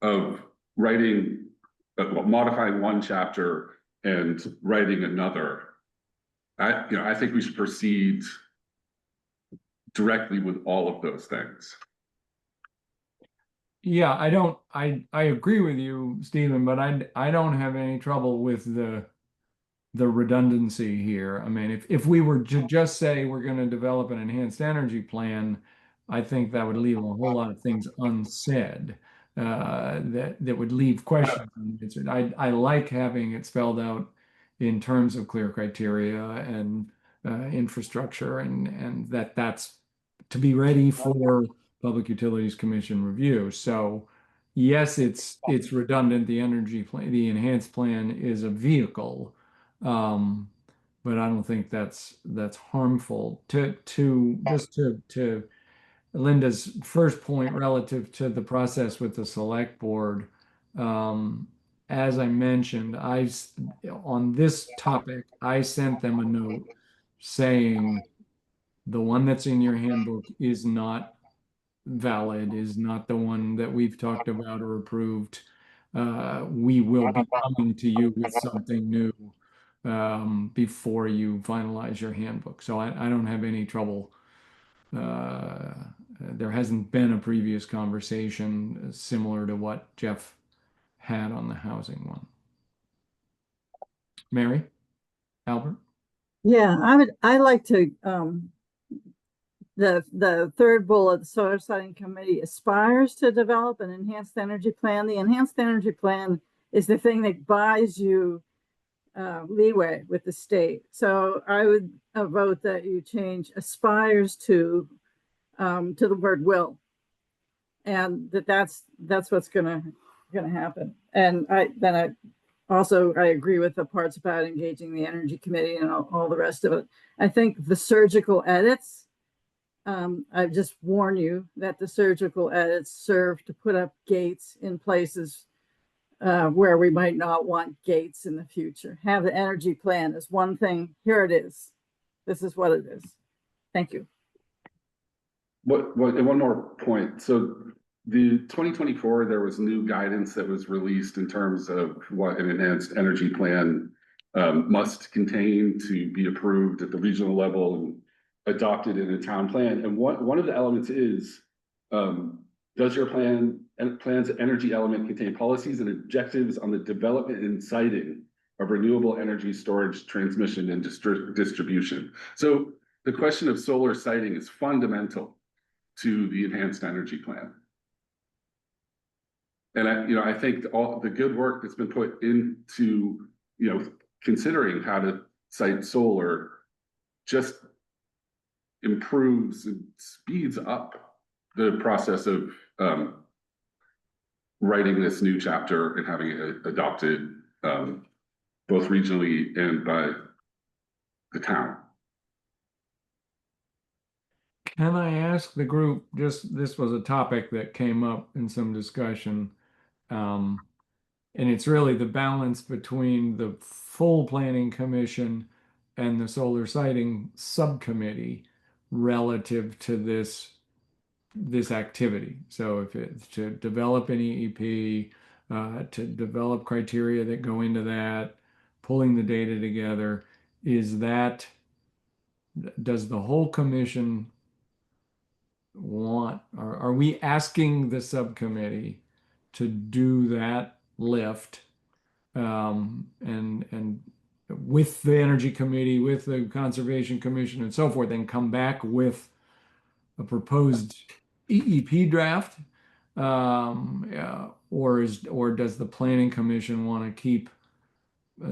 of writing, modifying one chapter and writing another, I think we should proceed directly with all of those things. Yeah, I agree with you, Stephen, but I don't have any trouble with the redundancy here. I mean, if we were to just say we're going to develop an enhanced energy plan, I think that would leave a whole lot of things unsaid, that would leave questions unanswered. I like having it spelled out in terms of clear criteria and infrastructure, and that's to be ready for Public Utilities Commission review. So yes, it's redundant. The energy plan, the enhanced plan is a vehicle. But I don't think that's harmful to Linda's first point relative to the process with the select board. Um, as I mentioned, on this topic, I sent them a note saying the one that's in your handbook is not valid, is not the one that we've talked about or approved. We will be coming to you with something new before you finalize your handbook. So I don't have any trouble. There hasn't been a previous conversation similar to what Jeff had on the housing one. Mary? Albert? Yeah, I like to, the third bullet, the solar siting committee aspires to develop an enhanced energy plan. The enhanced energy plan is the thing that buys you leeway with the state. So I would vote that you change aspires to the word will. And that's what's gonna happen. And I agree with the parts about engaging the energy committee and all the rest of it. I think the surgical edits, I just warn you that the surgical edits serve to put up gates in places where we might not want gates in the future. Have the energy plan as one thing. Here it is. This is what it is. Thank you. And one more point. So the 2024, there was new guidance that was released in terms of what an enhanced energy plan must contain to be approved at the regional level and adopted in a town plan. And one of the elements is, does your plan's energy element contain policies and objectives on the development and siting of renewable energy storage, transmission, and distribution? So the question of solar siting is fundamental to the enhanced energy plan. And I think all the good work that's been put into, considering how to site solar just improves and speeds up the process of writing this new chapter and having it adopted both regionally and by the town. Can I ask the group, this was a topic that came up in some discussion, and it's really the balance between the full planning commission and the solar siting subcommittee relative to this activity. So if it's to develop an EEP, to develop criteria that go into that, pulling the data together, does the whole commission are we asking the subcommittee to do that lift and with the energy committee, with the conservation commission and so forth, and come back with a proposed EEP draft? Or does the planning commission want to keep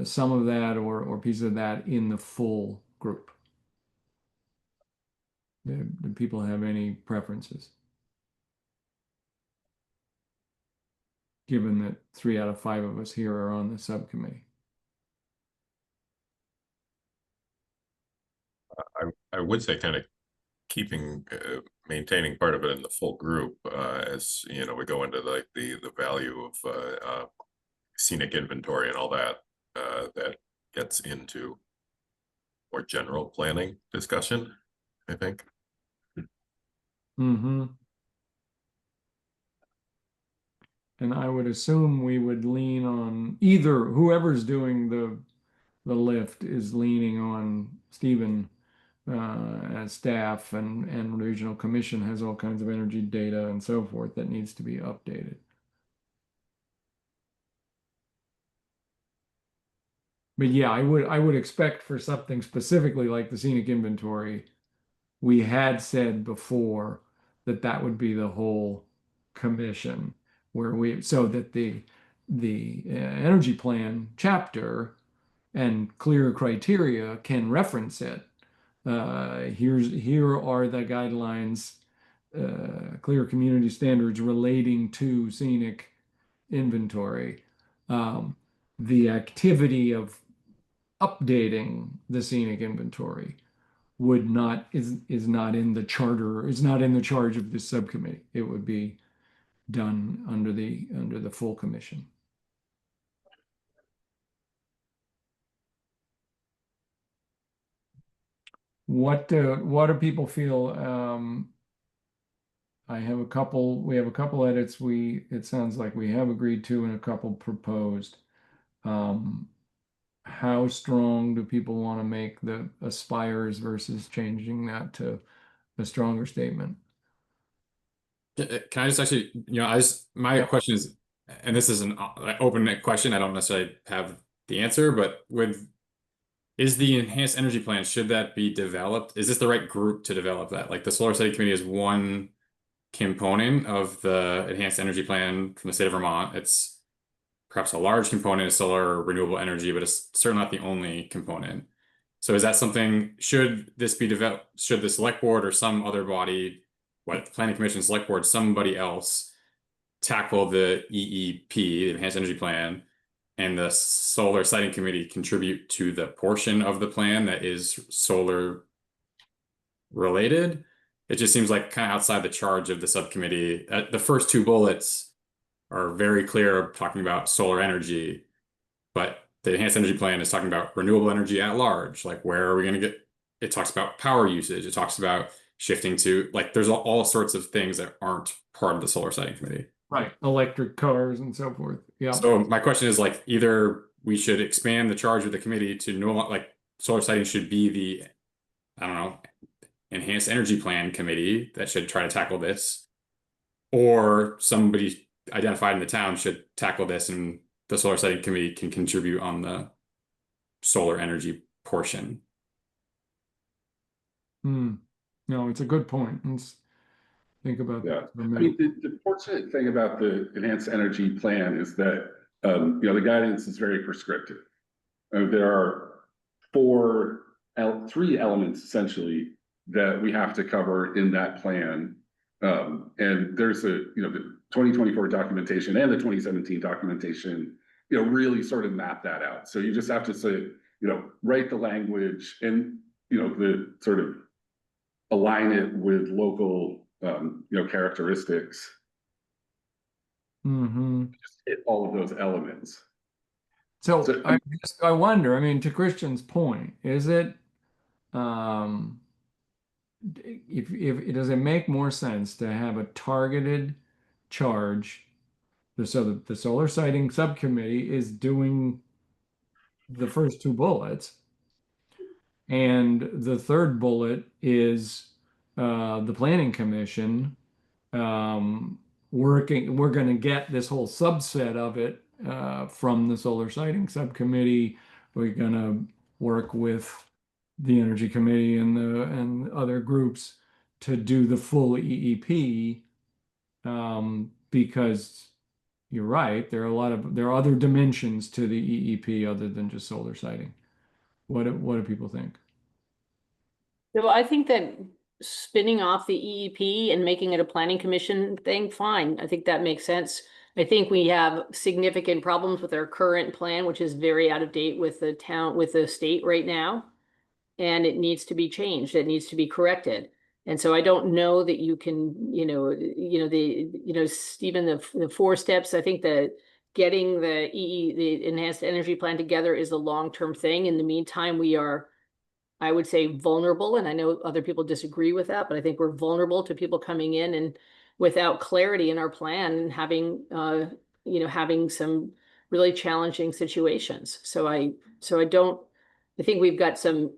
some of that or piece of that in the full group? Do people have any preferences? Given that 3 out of 5 of us here are on the subcommittee. I would say kind of keeping, maintaining part of it in the full group, as we go into like the value of scenic inventory and all that, that gets into more general planning discussion, I think. Mm-hmm. And I would assume we would lean on either whoever's doing the lift is leaning on Stephen as staff, and regional commission has all kinds of energy data and so forth that needs to be updated. But yeah, I would expect for something specifically like the scenic inventory, we had said before that would be the whole commission, so that the energy plan chapter and clear criteria can reference it. Here are the guidelines, clear community standards relating to scenic inventory, the activity of updating the scenic inventory is not in the charter, is not in the charge of this subcommittee. It would be done under the full commission. What do people feel? We have a couple edits it sounds like we have agreed to and a couple proposed. How strong do people want to make the aspires versus changing that to a stronger statement? Can I just actually, my question is, and this is an open question, I don't necessarily have the answer, but is the enhanced energy plan, should that be developed? Is this the right group to develop that? Like the Solar Study Committee is one component of the enhanced energy plan from the state of Vermont. It's perhaps a large component of solar or renewable energy, but it's certainly not the only component. So is that something, should this be developed, should the select board or some other body, what the planning commission, select board, somebody else tackle the EEP, the enhanced energy plan, and the solar siting committee contribute to the portion of the plan that is solar related? It just seems like kind of outside the charge of the subcommittee. The first two bullets are very clear, talking about solar energy, but the enhanced energy plan is talking about renewable energy at large. Like, where are we going to get? It talks about power usage. It talks about shifting to, like, there's all sorts of things that aren't part of the solar siting committee. Right, electric cars and so forth. Yeah. So my question is, like, either we should expand the charge of the committee to like solar siting should be the, I don't know, enhanced energy plan committee that should try to tackle this, or somebody identified in the town should tackle this, and the solar siting committee can contribute on the solar energy portion. No, it's a good point. Let's think about Yeah. that for a I minute. mean, the fortunate thing about the enhanced energy plan is that, the guidance is very prescriptive. There are three elements essentially that we have to cover in that plan. And there's the 2024 documentation and the 2017 documentation, really sort of map that out. So you just have to say, write the language and, the sort of align it with local, characteristics. Just hit all of those elements. So So- I wonder, I mean, to Christian's point, is it, if does it make more sense to have a targeted charge? So that the solar siting subcommittee is doing the first two bullets, and the third bullet is the planning commission working. We're going to get this whole subset of it from the solar siting subcommittee. We're going to work with the energy committee and other groups to do the full EEP, because you're right, there are other dimensions to the EEP other than just solar siting. What do people think? So I think that spinning off the EEP and making it a planning commission thing, fine. I think that makes sense. I think we have significant problems with our current plan, which is very out of date with the state right now. And it needs to be changed. It needs to be corrected. And so I don't know that you can, Stephen, the 4 steps, I think that getting the enhanced energy plan together is a long-term thing. In the meantime, we are, I would say, vulnerable. And I know other people disagree with that, but I think we're vulnerable to people coming in and without clarity in our plan and having some really challenging situations. I think we've got some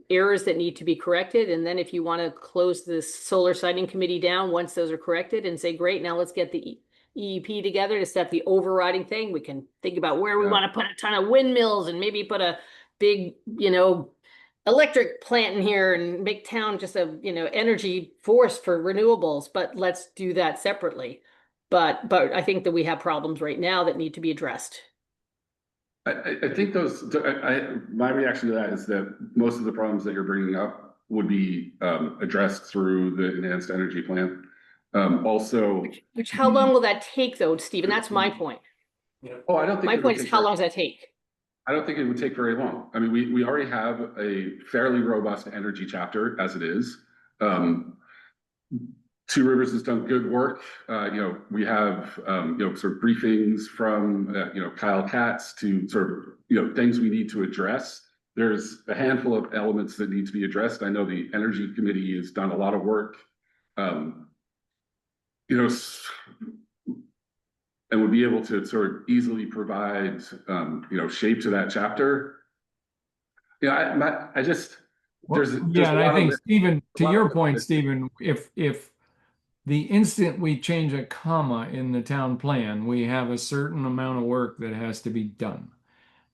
errors that need to be corrected. And then if you want to close this solar siting committee down, once those are corrected, and say, great, now let's get the EEP together to set the overriding thing. We can think about where we want to put a ton of windmills and maybe put a big, electric plant in here and make town just a, energy force for renewables, but let's do that separately. But I think that we have problems right now that need to be addressed. I think my reaction to that is that most of the problems that you're bringing up would be addressed through the enhanced energy plan. Also, Which, how long will that take though, Stephen? That's my point. oh, I don't think My it would point is, take how very- long does that take? I don't think it would take very long. I mean, we already have a fairly robust energy chapter as it is. Two Rivers has done good work. We have, sort of briefings from, Kyle Katz to sort of, things we need to address. There's a handful of elements that need to be addressed. I know the Energy Committee has done a lot of work, and would be able to sort of easily provide, shape to that chapter. Yeah, I just, there's Yeah, a and I lot think, of, Stephen, to lot your of- point, Stephen, if the instant we change a comma in the town plan, we have a certain amount of work that has to be done.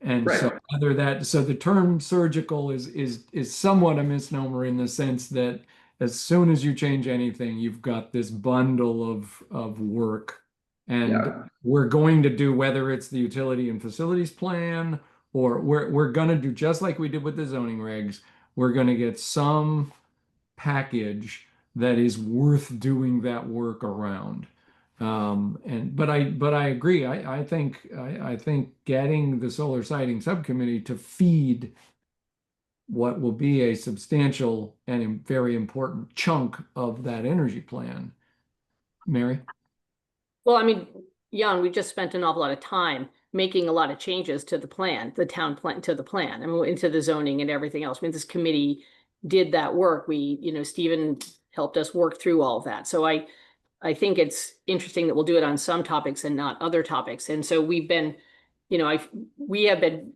And so Right. so the term surgical is somewhat a misnomer in the sense that as soon as you change anything, you've got this bundle of work. And Yeah. we're going to do, whether it's the utility and facilities plan, or we're gonna do just like we did with the zoning regs, we're gonna get some package that is worth doing that work around. But I agree. I think getting the solar siting subcommittee to feed what will be a substantial and very important chunk of that energy plan. Mary? Well, I mean, Jan, we just spent an awful lot of time making a lot of changes to the plan, the town plan, to the plan, I mean, into the zoning and everything else. I mean, this committee did that work. Stephen helped us work through all of that. So I think it's interesting that we'll do it on some topics and not other topics. And so we've been, we have been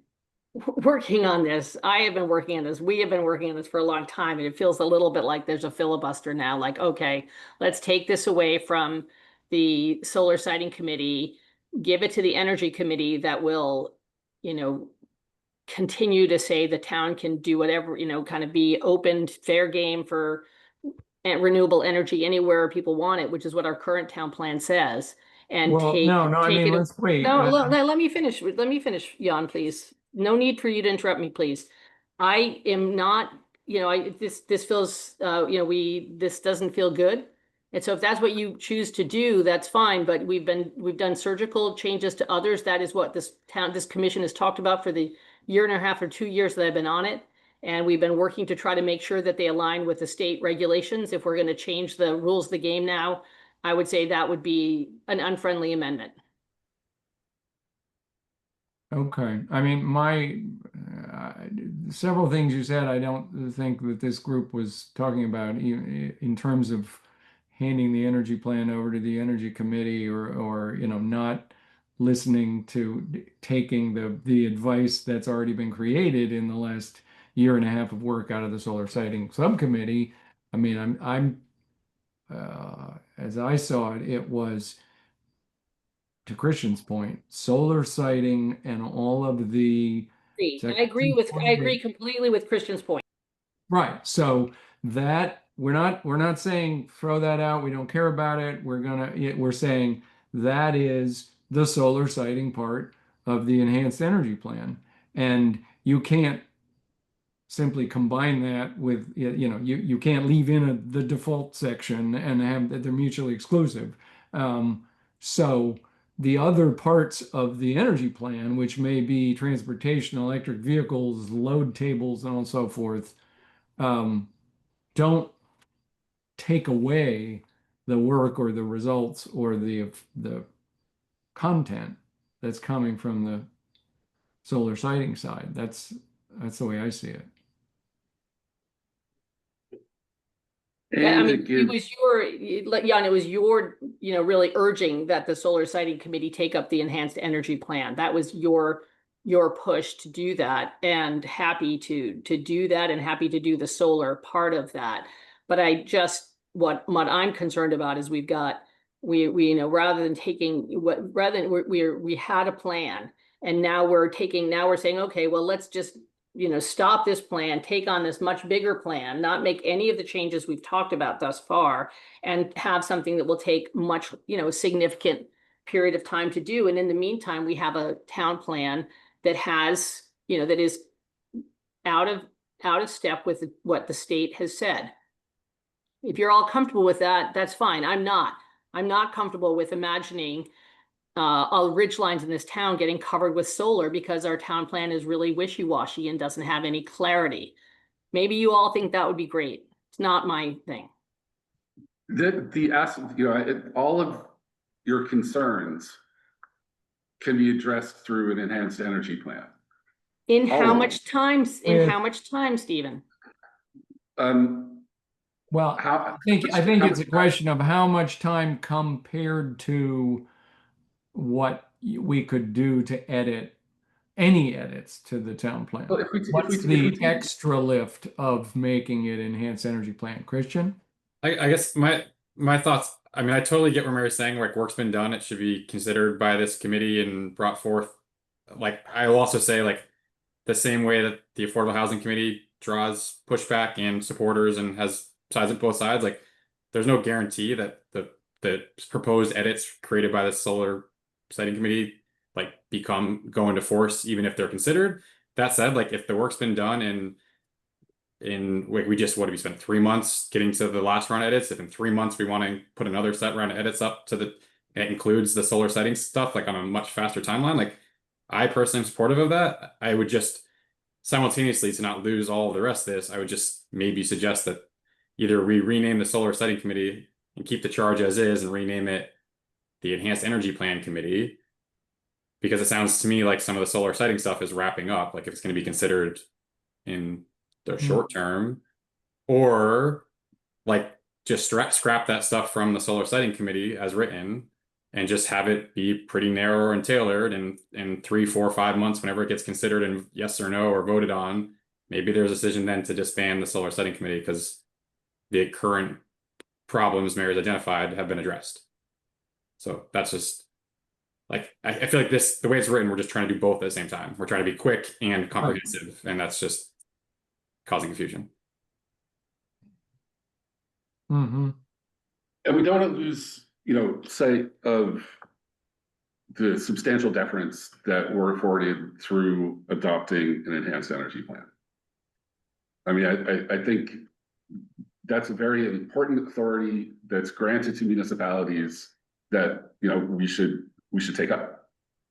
working on this. I have been working on this. We have been working on this for a long time. And it feels a little bit like there's a filibuster now, like, okay, let's take this away from the solar siting committee, give it to the energy committee that will, continue to say the town can do whatever, kind of be open, fair game for renewable energy anywhere people want it, which is what our current town plan says. And Well, take, no, I take mean, it. let's wait. No, let me finish. Let me finish, Jan, please. No need for you to interrupt me, please. I am not, this feels, this doesn't feel good. And so if that's what you choose to do, that's fine. But we've done surgical changes to others. That is what this commission has talked about for the year and a half or 2 years that I've been on it. And we've been working to try to make sure that they align with the state regulations. If we're going to change the rules of the game now, I would say that would be an unfriendly amendment. Okay, I mean, several things you said, I don't think that this group was talking about in terms of handing the energy plan over to the energy committee, or not listening to taking the advice that's already been created in the last year and a half of work out of the solar siting subcommittee. I mean, I'm as I saw it, it was, to Christian's point, solar siting and all of the I agree completely with Christian's point. right. So that we're not saying throw that out. We don't care about it. We're saying that is the solar siting part of the enhanced energy plan, and you can't simply combine that with, you can't leave in the default section and have that they're mutually exclusive. So the other parts of the energy plan, which may be transportation, electric vehicles, load tables, and so forth, don't take away the work or the results or the content that's coming from the solar siting side. That's the way I see it. Yeah, I And mean, it gives, Jan, it was your, really urging that the solar siting committee take up the enhanced energy plan. That was your push to do that, and happy to do that, and happy to do the solar part of that. But what I'm concerned about is we rather than we had a plan, and now we're saying, okay, well, let's just stop this plan, take on this much bigger plan, not make any of the changes we've talked about thus far, and have something that will take much, significant period of time to do. And in the meantime, we have a town plan that has, that is out of step with what the state has said. If you're all comfortable with that, that's fine. I'm not. I'm not comfortable with imagining all ridge lines in this town getting covered with solar because our town plan is really wishy-washy and doesn't have any clarity. Maybe you all think that would be great. It's not my thing. All of your concerns can be addressed through an enhanced energy plan. In All how of much time, Stephen? Well, How? I think it's a question of how much time compared to what we could do to edit any edits to the town plan. Well, if we What's take- the extra lift of making it enhanced energy plan, Christian? I guess my thoughts. I mean, I totally get where Mary's saying. Like, work's been done; it should be considered by this committee and brought forth. Like, I will also say, like, the same way that the Affordable Housing Committee draws pushback and supporters and has sides at both sides. Like, there's no guarantee that the proposed edits created by the Solar Siting Committee like go into force, even if they're considered. That said, like, if the work's been done in like we just what have we spent 3 months getting to the last round of edits, if in 3 months we want to put another set round of edits up to it includes the solar siting stuff like on a much faster timeline, like I personally am supportive of that. I would just simultaneously, to not lose all of the rest of this, I would just maybe suggest that either we rename the Solar Siting Committee and keep the charge as is and rename it the Enhanced Energy Plan Committee, because it sounds to me like some of the solar siting stuff is wrapping up, like if it's going to be considered in the short term, or like just scrap that stuff from the Solar Siting Committee as written and just have it be pretty narrow and tailored, and in 3, 4, 5 months, whenever it gets considered and yes or no or voted on, maybe there's a decision then to disband the Solar Siting Committee because the current problems Mary's identified have been addressed. So that's just like I feel like the way it's written, we're just trying to do both at the same time. We're trying to be quick and comprehensive, and that's just causing confusion. Mm-hmm. And we don't want to lose, sight of the substantial deference that we're afforded through adopting an enhanced energy plan. I mean, I think that's a very important authority that's granted to municipalities that, we should take up.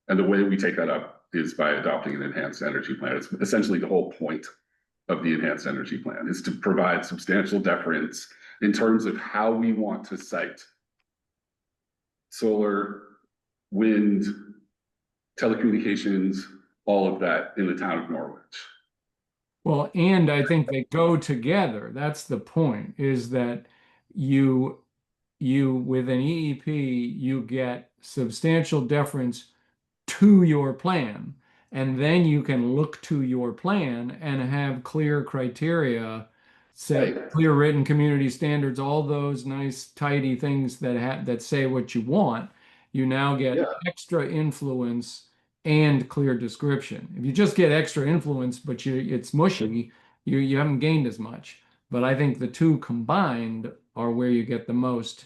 And the way we take that up is by adopting an enhanced energy plan. It's essentially the whole point of the enhanced energy plan, is to provide substantial deference in terms of how we want to site solar, wind, telecommunications, all of that in the town of Norwich. Well, and I think they go together. That's the point, is that you with an EEP, you get substantial deference to your plan, and then you can look to your plan and have clear criteria, set Right. clear written community standards, all those nice tidy things that say what you want. You now get Yeah. extra influence and clear description. If you just get extra influence, but it's mushy, you haven't gained as much. But I think the two combined are where you get the most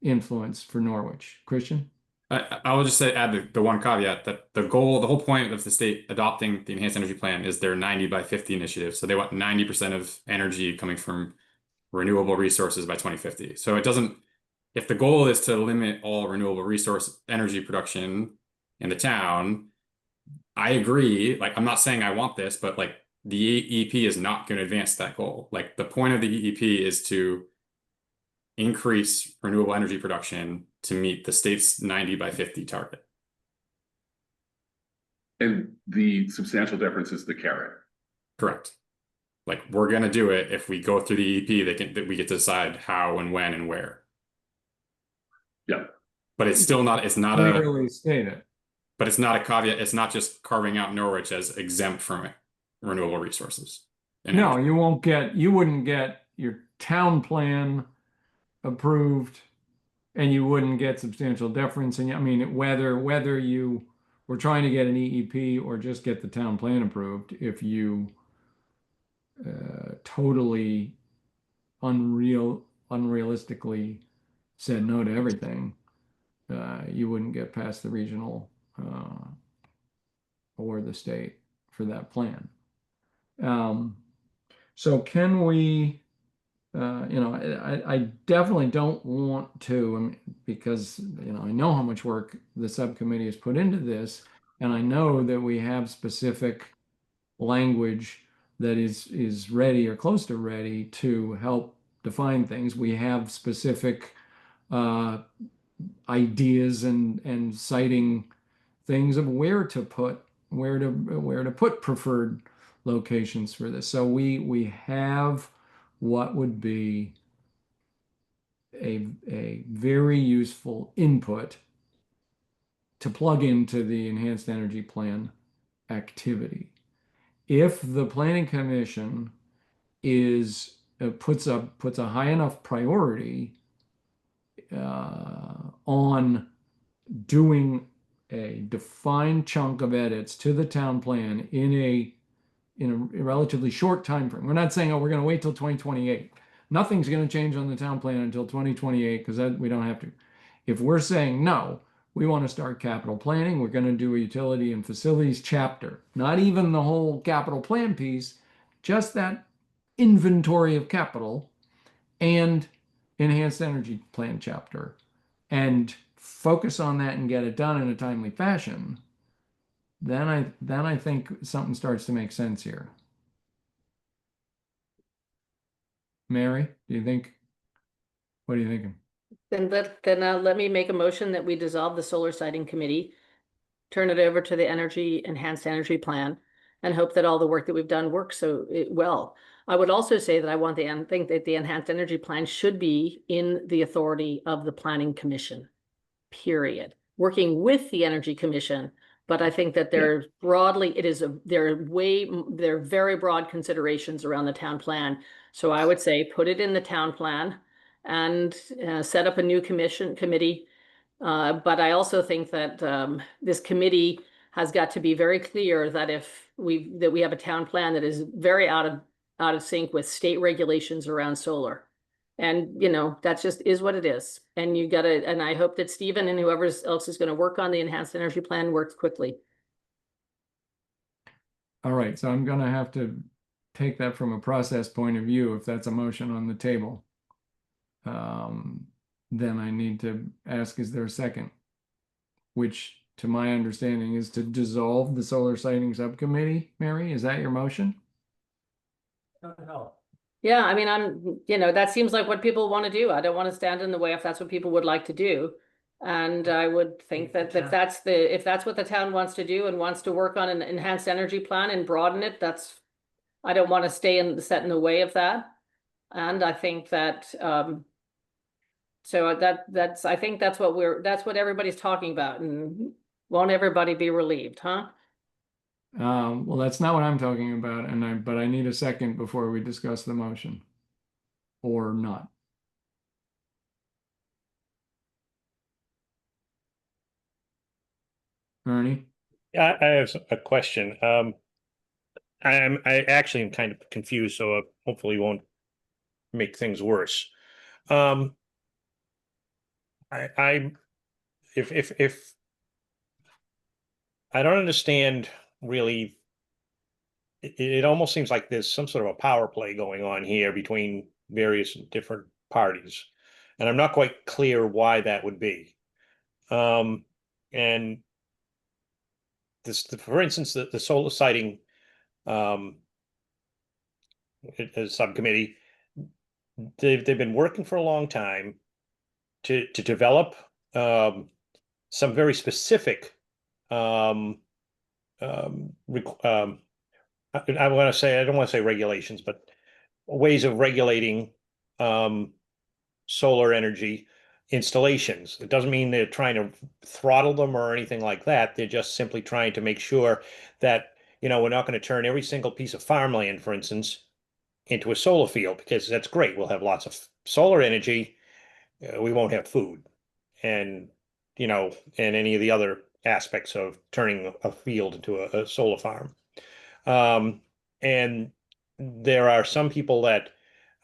influence for Norwich. Christian? I will just add the one caveat that the whole point of the state adopting the Enhanced Energy Plan is their 90 by 50 initiative. So they want 90% of energy coming from renewable resources by 2050. So if the goal is to limit all renewable resource energy production in the town, I agree. Like, I'm not saying I want this, but like the EEP is not going to advance that goal. Like, the point of the EEP is to increase renewable energy production to meet the state's 90 by 50 target. And the substantial deference is the carrot. Correct. Like, we're going to do it. If we go through the EEP, that we get to decide how and when and where. Yeah. But it's still not, Clearly stated. but it's not a caveat. It's not just carving out Norwich as exempt from renewable resources. No, you wouldn't get your town plan approved, and you wouldn't get substantial deference. And I mean, whether you were trying to get an EEP or just get the town plan approved, if you totally unrealistically said no to everything, you wouldn't get past the regional or the state for that plan. So can we I definitely don't want to, because, I know how much work the subcommittee has put into this, and I know that we have specific language that is ready or close to ready to help define things. We have specific ideas and citing things of where to put preferred locations for this. So we have what would be a very useful input to plug into the enhanced energy plan activity. If the planning commission is puts a high enough priority on doing a defined chunk of edits to the town plan in a relatively short time frame. We're not saying, oh, we're going to wait till 2028. Nothing's going to change on the town plan until 2028 because we don't have to. If we're saying no, we want to start capital planning, we're going to do a utility and facilities chapter, not even the whole capital plan piece, just that inventory of capital and enhanced energy plan chapter, and focus on that and get it done in a timely fashion, then I think something starts to make sense here. Mary, what are you thinking? Then let me make a motion that we dissolve the solar siting committee, turn it over to the enhanced energy plan, and hope that all the work that we've done works well. I would also say that I think that the enhanced energy plan should be in the authority of the planning commission, period. Working with the energy commission, but I think that there are very broad considerations around the town plan. So I would say put it in the town plan and set up a new committee. But I also think that this committee has got to be very clear that we have a town plan that is very out of sync with state regulations around solar. And, that just is what it is. And and I hope that Stephen and whoever else is going to work on the enhanced energy plan works quickly. All right, so I'm going to have to take that from a process point of view. If that's a motion on the table, then I need to ask, is there a second? Which, to my understanding, is to dissolve the solar siting subcommittee. Mary, is that your motion? Yeah, I mean, that seems like what people want to do. I don't want to stand in the way if that's what people would like to do. And I would think that if that's what the town wants to do and wants to work on an enhanced energy plan and broaden it, I don't want to set in the way of that. And I think that, I think that's what everybody's talking about, and won't everybody be relieved, huh? Well, that's not what I'm talking about, but I need a second before we discuss the motion, or not. Ernie? I have a question. I actually am kind of confused, so hopefully won't make things worse. If I don't understand really, it almost seems like there's some sort of a power play going on here between various different parties, and I'm not quite clear why that would be. And this, for instance, the solar siting subcommittee, they've been working for a long time to develop some very specific I don't want to say regulations, but ways of regulating solar energy installations. It doesn't mean they're trying to throttle them or anything like that. They're just simply trying to make sure that, we're not going to turn every single piece of farmland, for instance, into a solar field, because that's great. We'll have lots of solar energy. We won't have food and any of the other aspects of turning a field into a solar farm. And there are some people that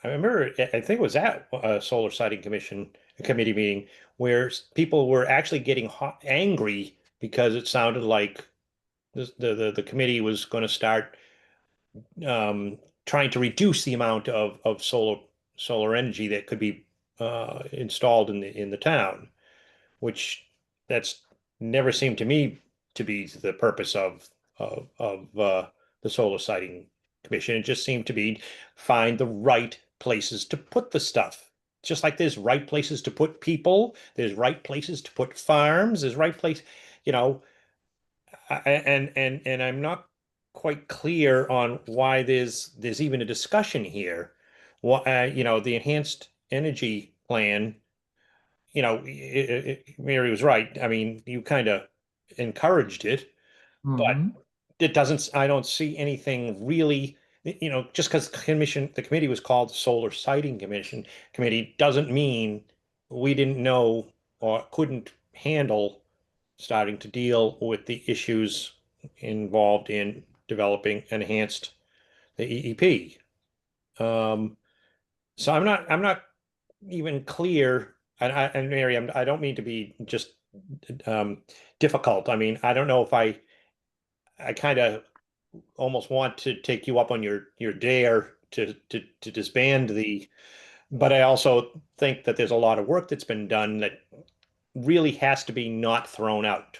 I remember, I think it was at a solar siting committee meeting where people were actually getting angry because it sounded like the committee was going to start trying to reduce the amount of solar solar energy that could be installed in the town, which that's never seemed to me to be the purpose of the solar siting commission. It just seemed to be find the right places to put the stuff. Just like there's right places to put people, there's right places to put farms, there's right place, you know, and I'm not quite clear on why there's even a discussion here. What you know, the enhanced energy plan, you know, Mary was right. I mean, you kind of encouraged it, but Mhm. it doesn't. I don't see anything really. You know, just because the committee was called the Solar Siting Committee doesn't mean we didn't know or couldn't handle starting to deal with the issues involved in developing enhanced the EEP. So I'm not even clear, and Mary, I don't mean to be just difficult. I mean, I don't know if I kind of almost want to take you up on your dare to disband but I also think that there's a lot of work that's been done that really has to be not thrown out.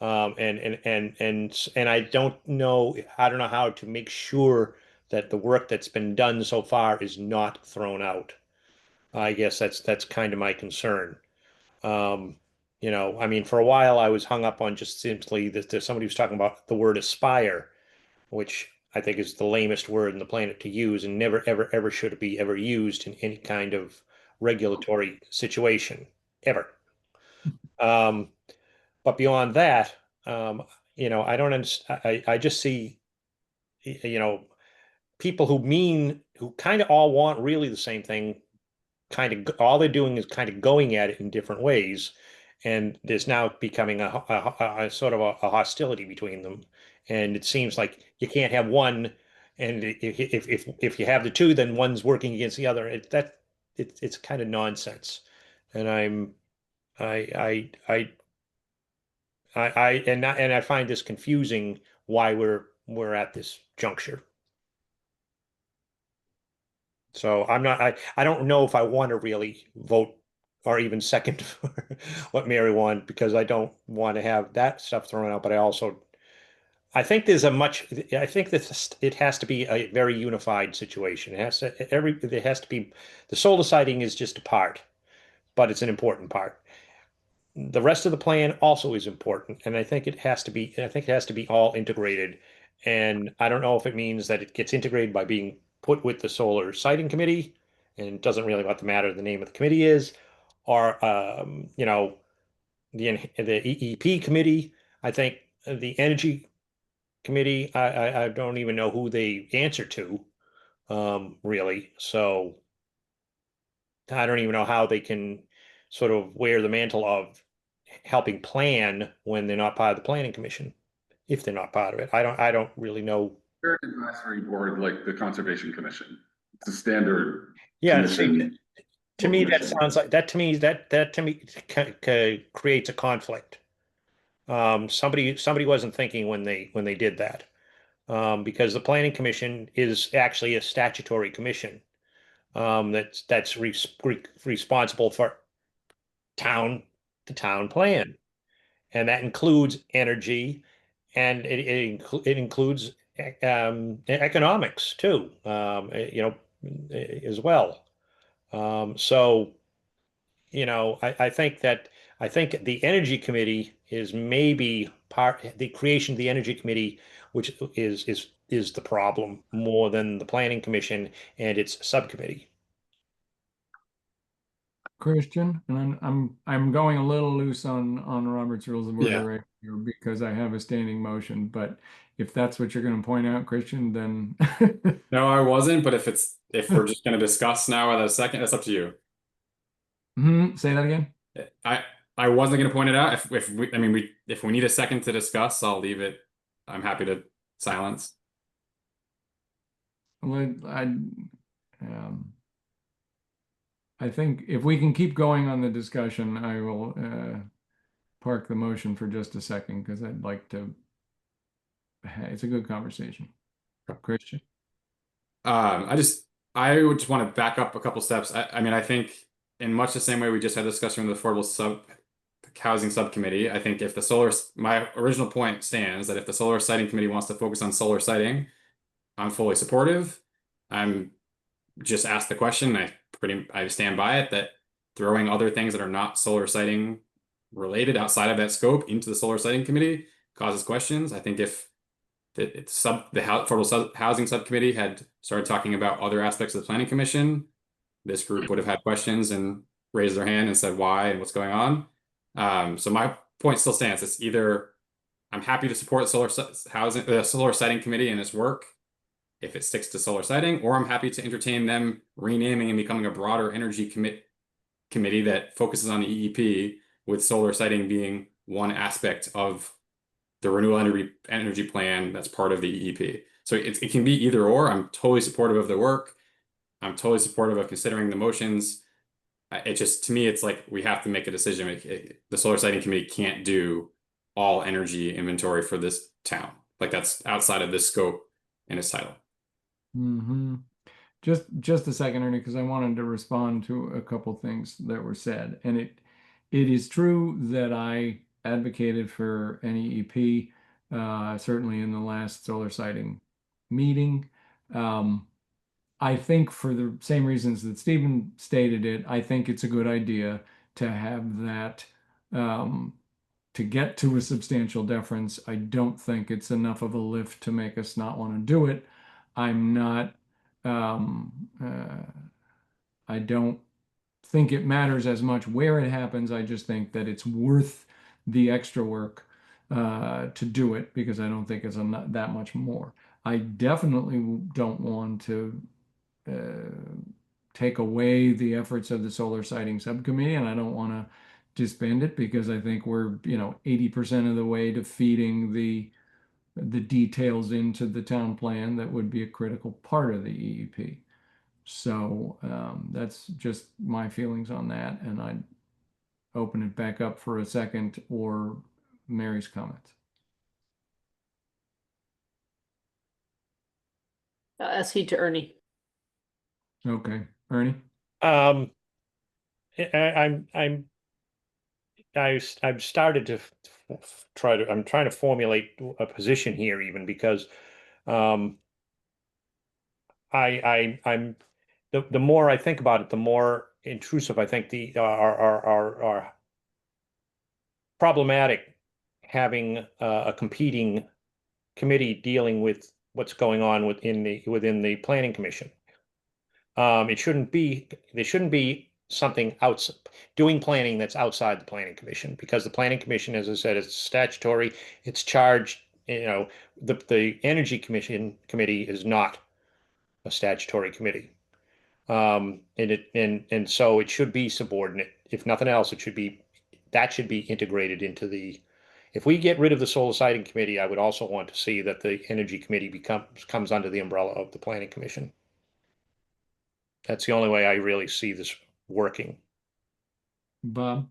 And I don't know how to make sure that the work that's been done so far is not thrown out. I guess that's kind of my concern. Um, you know, I mean, for a while I was hung up on just simply that there's somebody was talking about the word aspire, which I think is the lamest word in the planet to use and never, ever, ever should be ever used in any kind of regulatory situation, ever. Um, but beyond that, you know, I don't understand. I just see, you know, people who kind of all want really the same thing. Kind of all they're doing is kind of going at it in different ways, and there's now becoming a sort of a hostility between them. And it seems like you can't have one, and if you have the two, then one's working against the other. It's kind of nonsense. And I find this confusing why we're at this juncture. So I don't know if I want to really vote or even second for what Mary wanted because I don't want to have that stuff thrown out, but I think I think that it has to be a very unified situation. There has to be the solar siting is just a part, but it's an important part. The rest of the plan also is important, and I think it has to be all integrated. And I don't know if it means that it gets integrated by being put with the solar siting committee, and it doesn't really matter the name of the committee is, or you know, the EEP committee. I think the energy committee, I don't even know who they answer to, really. So I don't even know how they can sort of wear the mantle of helping plan when they're not part of the planning commission, if they're not part of it. I don't really know. They're an advisory board like the Conservation Commission. It's a standard Yeah, see, commission. to me, that commission. sounds like that to me creates a conflict. Somebody wasn't thinking when they did that. Because the planning commission is actually a statutory commission. That's responsible for the town plan, and that includes energy, and it includes economics too, you know, as well. So, you know, I think the energy committee is maybe the creation of the energy committee, which is the problem more than the planning commission and its subcommittee. Christian, and I'm going a little loose on Robert's Rules of Order Yeah. right here because I have a standing motion. But if that's what you're going to point out, Christian, then No, I wasn't, but if we're just gonna discuss now without a second, that's up to you. Say that again. I wasn't gonna point it out. If we need a second to discuss, I'll leave it. I'm happy to silence. Well, I think if we can keep going on the discussion, I will park the motion for just a second because I'd like to. It's a good conversation. Christian. I just I would just want to back up a couple steps. I mean, I think in much the same way we just had a discussion with the housing subcommittee, I think if the my original point stands that if the solar siting committee wants to focus on solar siting, I'm fully supportive. I'm just asked the question. I stand by it that throwing other things that are not solar siting related outside of that scope into the solar siting committee causes questions. I think if affordable housing subcommittee had started talking about other aspects of the planning commission, this group would have had questions and raised their hand and said why and what's going on. So my point still stands. It's either I'm happy to support the solar siting committee and its work if it sticks to solar siting, or I'm happy to entertain them renaming and becoming a broader energy committee that focuses on the EEP, with solar siting being one aspect of the renewable energy plan that's part of the EEP. So it can be either or. I'm totally supportive of the work. I'm totally supportive of considering the motions. It just, to me, it's like we have to make a decision. The solar siting committee can't do all energy inventory for this town. Like that's outside of this scope in its title. Mm-hmm. Just a second, Ernie, because I wanted to respond to a couple things that were said. And it is true that I advocated for an EEP, certainly in the last solar siting meeting. I think for the same reasons that Stephen stated it, I think it's a good idea to have that to get to a substantial deference. I don't think it's enough of a lift to make us not want to do it. I'm not, I don't think it matters as much where it happens. I just think that it's worth the extra work to do it, because I don't think it's that much more. I definitely don't want to take away the efforts of the solar siting subcommittee, and I don't want to disband it, because I think we're 80% of the way to feeding the details into the town plan that would be a critical part of the EEP. So that's just my feelings on that, and I'd open it back up for a second or Mary's comments. I'll cede to Ernie. Okay, Ernie. I've started to I'm trying to formulate a position here, even because I'm the more I think about it, the more intrusive I think the are problematic having a competing committee dealing with what's going on within the planning commission. There shouldn't be something outside doing planning that's outside the planning commission, because the planning commission, as I said, is statutory. It's charged. The energy committee is not a statutory committee, and so it should be subordinate. If nothing else, should be integrated into the. If we get rid of the solar siting committee, I would also want to see that the energy committee comes under the umbrella of the planning commission. That's the only way I really see this working. Bob?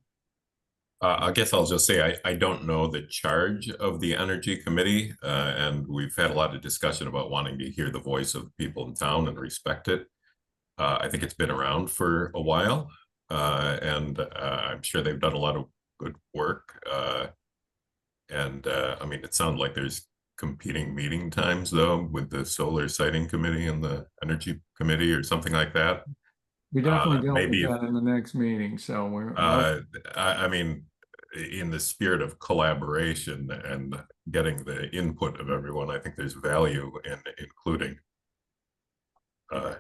I guess I'll just say I don't know the charge of the Energy Committee, and we've had a lot of discussion about wanting to hear the voice of people in town and respect it. I think it's been around for a while, and I'm sure they've done a lot of good work. I mean, it sounds like there's competing meeting times, though, with the Solar Siting Committee and the Energy Committee or something like that. We definitely dealt maybe with that in the next meeting, so we're. I mean, in the spirit of collaboration and getting the input of everyone, I think there's value in including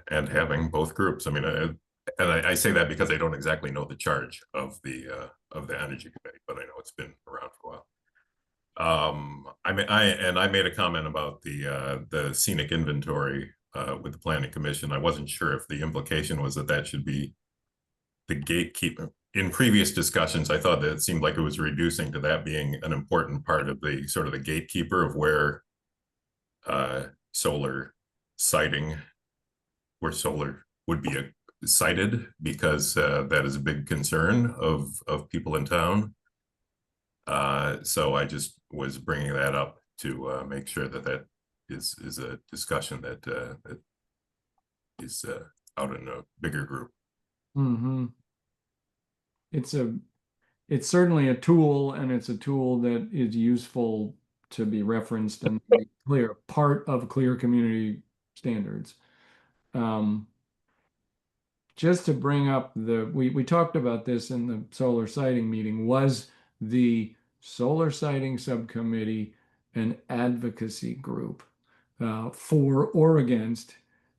and having both groups. I mean, and I say that because I don't exactly know the charge of the Energy Committee, but I know it's been around for a while. I made a comment about the scenic inventory with the Planning Commission. I wasn't sure if the implication was that should be the gatekeeper. In previous discussions, I thought that it seemed like it was reducing to that being an important part of the sort of the gatekeeper of where solar siting, where solar would be sited, because that is a big concern of people in town. So I just was bringing that up to make sure that is a discussion that is out in a bigger group. Mm-hmm. It's certainly a tool, and it's a tool that is useful to be referenced and be clear, part of clear community standards. Just to bring up we talked about this in the solar siting meeting, was the solar siting subcommittee an advocacy group for or against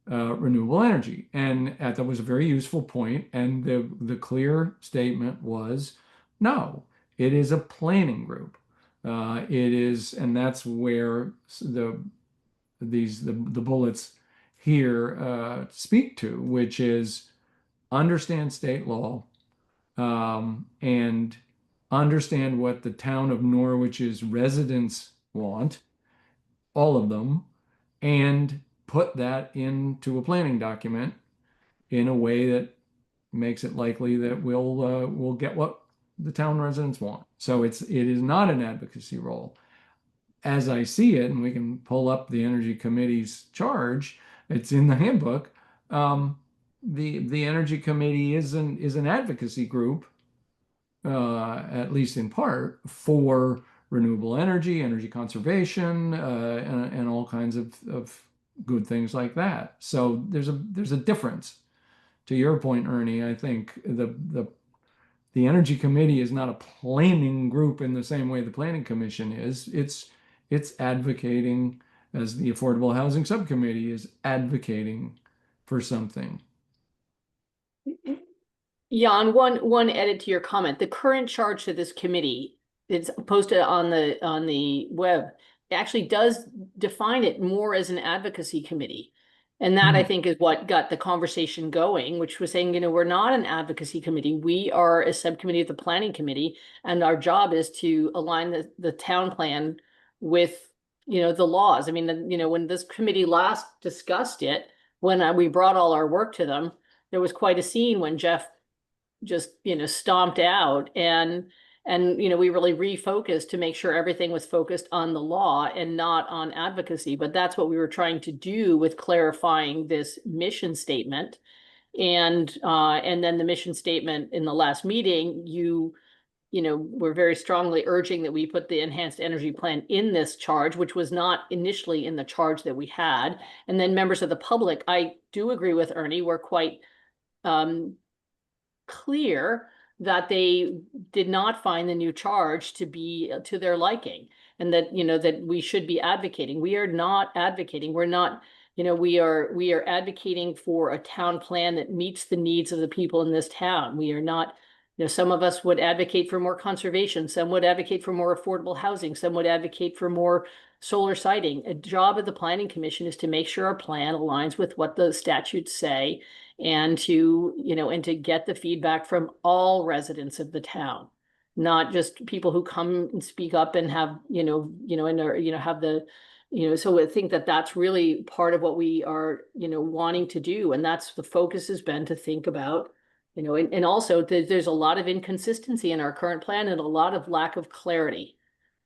renewable energy? And that was a very useful point. And the clear statement was, no, it is a planning group. It is, and that's where the bullets here speak to, which is understand state law, and understand what the town of Norwich's residents want, all of them, and put that into a planning document in a way that makes it likely that we'll get what the town residents want. So it is not an advocacy role. As I see it, and we can pull up the Energy Committee's charge, it's in the handbook. The Energy Committee is an advocacy group, at least in part, for renewable energy, energy conservation, and all kinds of good things like that. So there's a difference. To your point, Ernie, I think the Energy Committee is not a planning group in the same way the Planning Commission is. It's advocating, as the Affordable Housing Subcommittee is advocating for something. Jan, one edit to your comment. The current charge to this committee, it's posted on the web, it actually does define it more as an advocacy committee. And that, I think, is what got the conversation going, which was saying, we're not an advocacy committee. We are a subcommittee of the planning committee, and our job is to align the town plan with, the laws. I mean, when this committee last discussed it, when we brought all our work to them, there was quite a scene when Jeff just stomped out, and we really refocused to make sure everything was focused on the law and not on advocacy. But that's what we were trying to do with clarifying this mission statement. And then the mission statement in the last meeting, were very strongly urging that we put the enhanced energy plan in this charge, which was not initially in the charge that we had. And then members of the public, I do agree with Ernie, were quite clear that they did not find the new charge to be to their liking, and that that we should be advocating. We are not advocating. We're not, we are advocating for a town plan that meets the needs of the people in this town. We are not, some of us would advocate for more conservation, some would advocate for more affordable housing, some would advocate for more solar siting. A job of the Planning Commission is to make sure our plan aligns with what the statutes say, and to get the feedback from all residents of the town, not just people who come and speak up and have have the so I think that that's really part of what we are wanting to do, and that's the focus has been to think about and also there's a lot of inconsistency in our current plan and a lot of lack of clarity,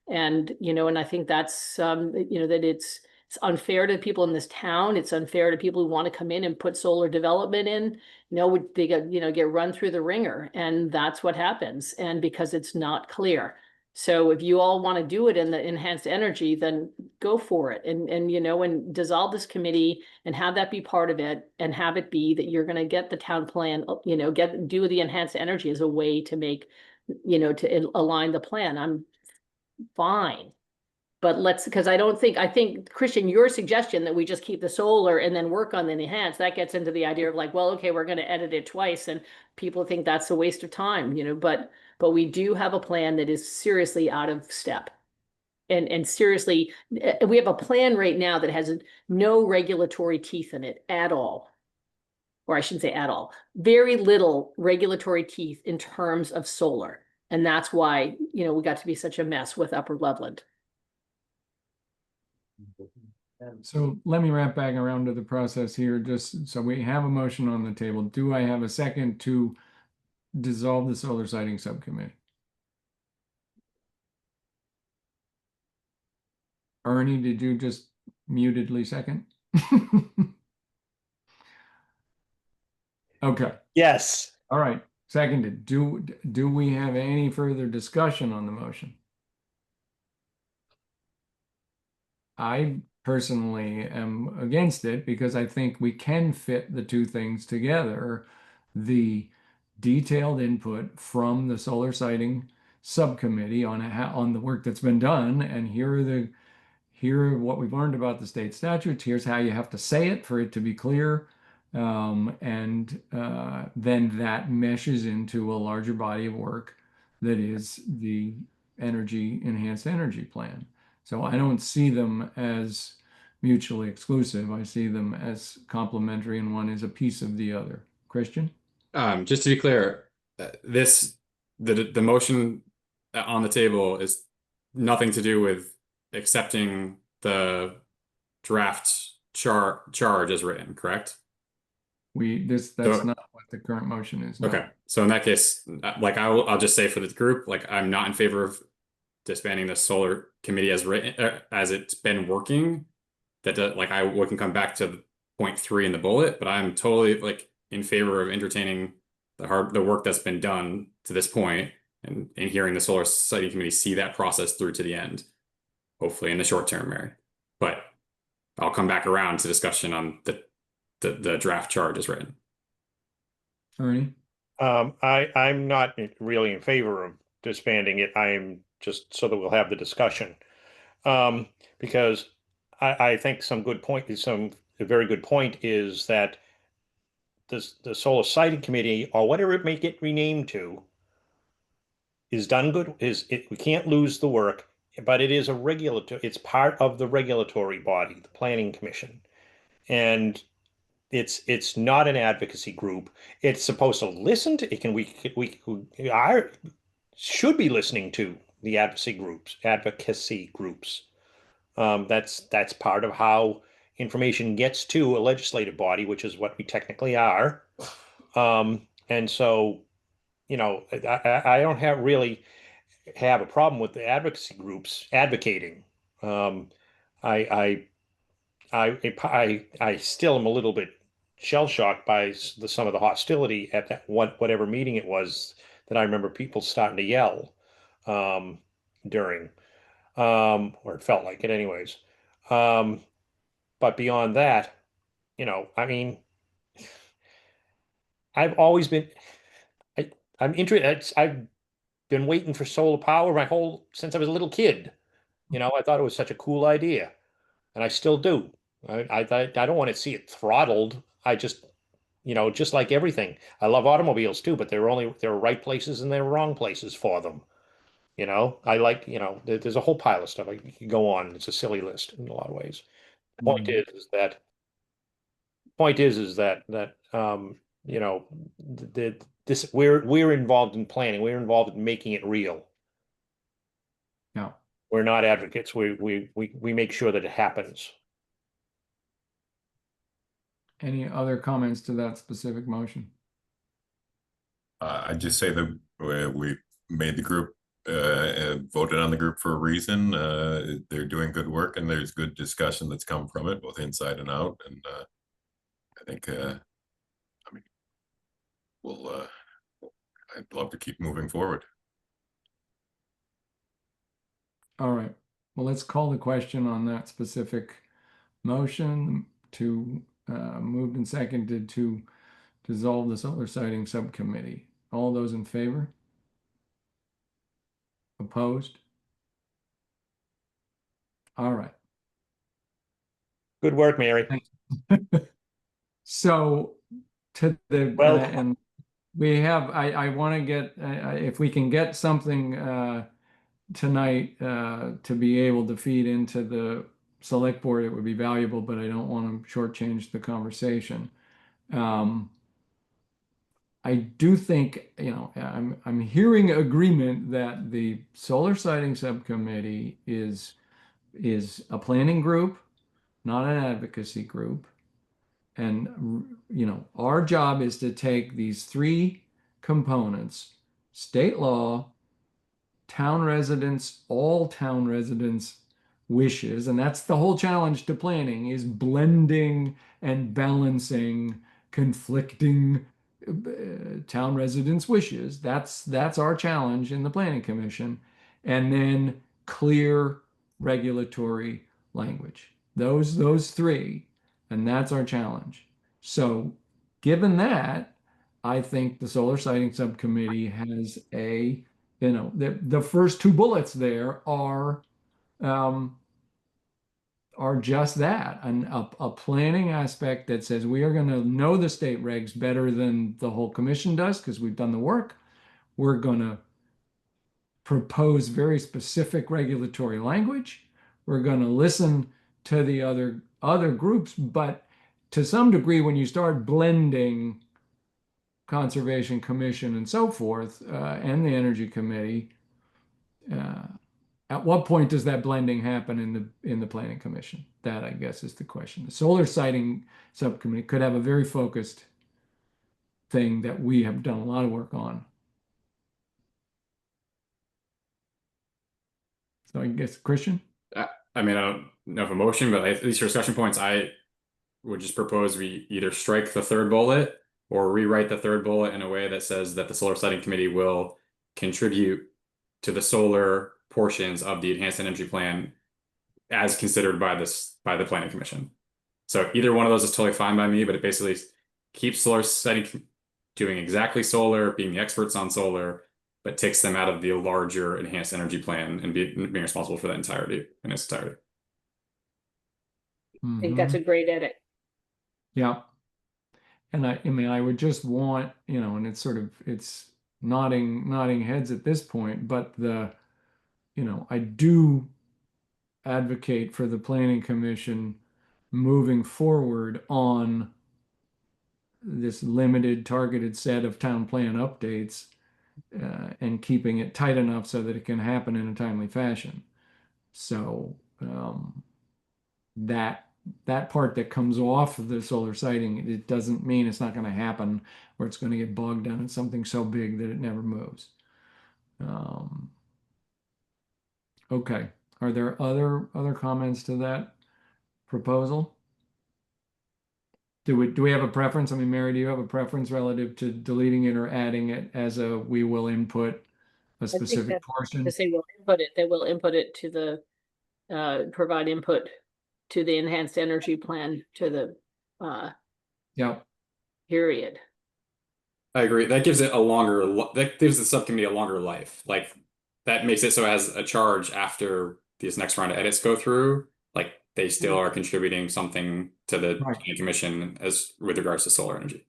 and and I think that's that it's unfair to people in this town. It's unfair to people who want to come in and put solar development in. They get run through the ringer, and that's what happens. And because it's not clear. So if you all want to do it in the enhanced energy, then go for it. And dissolve this committee and have that be part of it, and have it be that you're going to get the town plan, do the enhanced energy as a way to make, to align the plan. I'm fine. But because I think, Christian, your suggestion that we just keep the solar and then work on the enhanced, that gets into the idea of like, well, okay, we're going to edit it twice, and people think that's a waste of time, but we do have a plan that is seriously out of step. And seriously, we have a plan right now that has no regulatory teeth in it at all. Or I shouldn't say at all, very little regulatory teeth in terms of solar. And that's why, we got to be such a mess with Upper Loveland. So let me wrap back around to the process here, just so we have a motion on the table. Do I have a second to dissolve the solar siting subcommittee? Ernie, did you just mutedly second? Okay, Yes. all right, seconded. Do we have any further discussion on the motion? I personally am against it because I think we can fit the two things together. The detailed input from the solar siting subcommittee on the work that's been done, and here are what we've learned about the state statutes. Here's how you have to say it for it to be clear. And then that meshes into a larger body of work that is the enhanced energy plan. So I don't see them as mutually exclusive. I see them as complementary, and one is a piece of the other. Christian? Just to be clear, the motion on the table is nothing to do with accepting the draft charge as written, correct? That's not what the current motion is. No. Okay, so in that case, like I'll just say for the group, like I'm not in favor of disbanding the solar committee as written, as it's been working. That like we can come back to point 3 in the bullet, but I'm totally like in favor of entertaining the work that's been done to this point, and hearing the solar siting committee see that process through to the end, hopefully in the short term, Mary. But I'll come back around to discussion on the draft charge as written. Ernie? I'm not really in favor of disbanding it. I'm just so that we'll have the discussion. Because I think a very good point is that the solar siting committee, or whatever it may get renamed to, is done good. We can't lose the work, but it is it's part of the regulatory body, the planning commission. And it's not an advocacy group. It's supposed to listen to it. We should be listening to the advocacy groups. That's part of how information gets to a legislative body, which is what we technically are. And so, I don't really have a problem with the advocacy groups advocating. I still am a little bit shell shocked by some of the hostility at that whatever meeting it was that I remember people starting to yell during, or it felt like it anyways. But beyond that, I mean, I've always been, I'm interested. I've been waiting for solar power since I was a little kid. I thought it was such a cool idea, and I still do. I don't want to see it throttled. I just, just like everything, I love automobiles too, but there are right places and there are wrong places for them. I like, there's a whole pile of stuff I could go on. It's a silly list in a lot of ways. The point is that we're involved in planning. We're involved in making it real. Yeah. We're not advocates. We make sure that it happens. Any other comments to that specific motion? I just say that we made the group, voted on the group for a reason. They're doing good work, and there's good discussion that's come from it, both inside and out. And I think, I'd love to keep moving forward. All right. Well, let's call the question on that specific motion to moved and seconded to dissolve the solar siting subcommittee. All those in favor? Opposed? All right. Good work, Mary. So to the Well, and we have I want to get if we can get something tonight to be able to feed into the select board, it would be valuable, but I don't want to shortchange the conversation. I do think, I'm hearing agreement that the solar siting subcommittee is a planning group, not an advocacy group. And, our job is to take these 3 components: state law, all town residents' wishes, and that's the whole challenge to planning, is blending and balancing conflicting town residents' wishes. That's our challenge in the planning commission. And then clear regulatory language. Those three, and that's our challenge. So given that, I think the solar siting subcommittee has the first two bullets there are just that, a planning aspect that says we are going to know the state regs better than the whole commission does because we've done the work. We're going to propose very specific regulatory language. We're going to listen to the other groups, but to some degree, when you start blending Conservation Commission and so forth, and the Energy Committee, at what point does that blending happen in the Planning Commission? That, I guess, is the question. The Solar Siting Subcommittee could have a very focused thing that we have done a lot of work on. So I guess, Christian? I mean, I don't know if a motion, but at least for discussion points, I would just propose we either strike the third bullet or rewrite the third bullet in a way that says that the Solar Siting Committee will contribute to the solar portions of the Enhanced Energy Plan as considered by the Planning Commission. So either one of those is totally fine by me, but it basically keeps Solar Siting doing exactly solar, being the experts on solar, but takes them out of the larger Enhanced Energy Plan and being responsible for that entirety in its entirety. I think that's a great edit. Yeah. And I mean, I would just want, and it's nodding heads at this point, but I do advocate for the Planning Commission moving forward on this limited targeted set of town plan updates, and keeping it tight enough so that it can happen in a timely fashion. So that part that comes off of the solar siting, it doesn't mean it's not going to happen or it's going to get bogged down in something so big that it never moves. Okay. Are there other comments to that proposal? Do we have a preference? I mean, Mary, do you have a preference relative to deleting it or adding it as we will input a specific portion? To say we'll input it, they will input it to the provide input to the Enhanced Energy Plan to the Yeah. period. I agree. That gives it that gives the subcommittee a longer life. Like that makes it so it has a charge after this next round of edits go through. Like they still are contributing something to the Planning Commission as with regards to solar energy.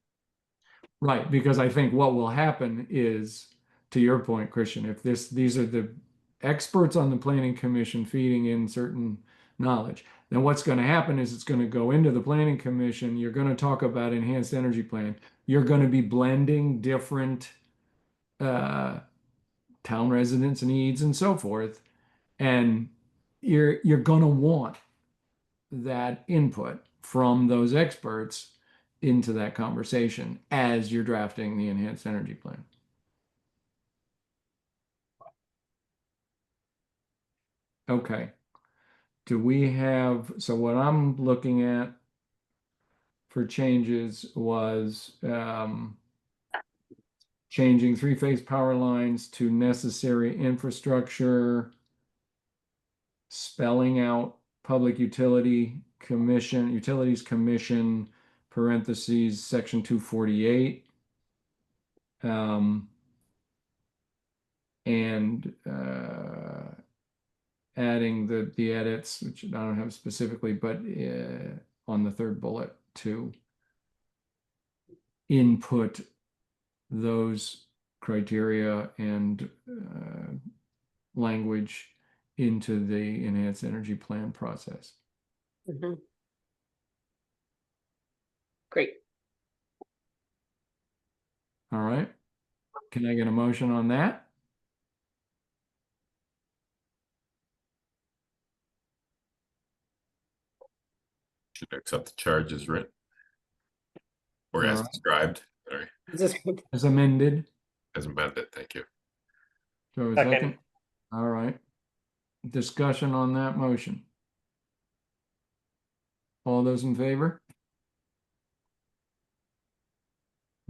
Right, because I think what will happen is, to your point, Christian, if these are the experts on the Planning Commission feeding in certain knowledge, then what's going to happen is it's going to go into the Planning Commission. You're going to talk about Enhanced Energy Plan. You're going to be blending different town residents' needs and so forth, and you're going to want that input from those experts into that conversation as you're drafting the Enhanced Energy Plan. Okay. So what I'm looking at for changes was changing three-phase power lines to necessary infrastructure, spelling out Public Utilities Commission, parentheses, section 248. And adding the edits, which I don't have specifically, but on the third bullet to input those criteria and language into the Enhanced Energy Plan process. Great. All right. Can I get a motion on that? Should accept the charge as written. Or as described. Sorry. As amended. As amended, thank you. So a second. All right. Discussion on that motion. All those in favor?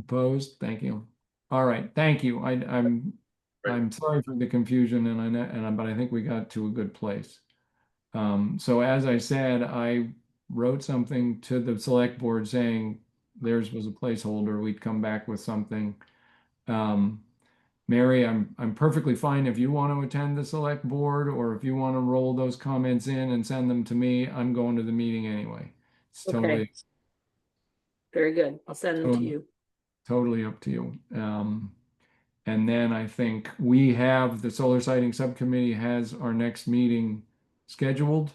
Opposed? Thank you. All right, thank you. I'm sorry for the confusion and I know, but I think we got to a good place. So as I said, I wrote something to the select board saying theirs was a placeholder. We'd come back with something. Mary, I'm perfectly fine if you want to attend the select board or if you want to roll those comments in and send them to me. I'm going to the meeting anyway. It's Okay. totally, Very good. I'll send them to Totally. you. totally up to you. And then I think we have, the solar siting subcommittee has our next meeting scheduled.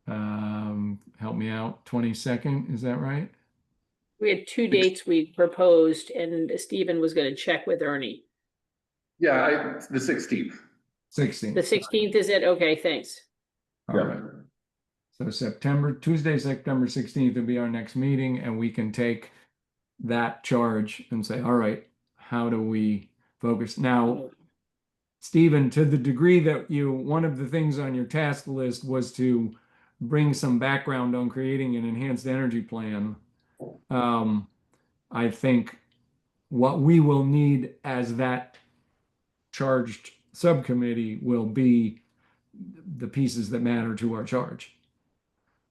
Help me out, 22nd, is that right? We had two dates we proposed and Stephen was gonna check with Ernie. Yeah, the 16th. 16th. The 16th is it? Okay, thanks. All Yeah. right. So Tuesday, September 16th will be our next meeting, and we can take that charge and say, all right, how do we focus? Now, Stephen, to the degree that one of the things on your task list was to bring some background on creating an enhanced energy plan. I think what we will need as that charged subcommittee will be the pieces that matter to our charge.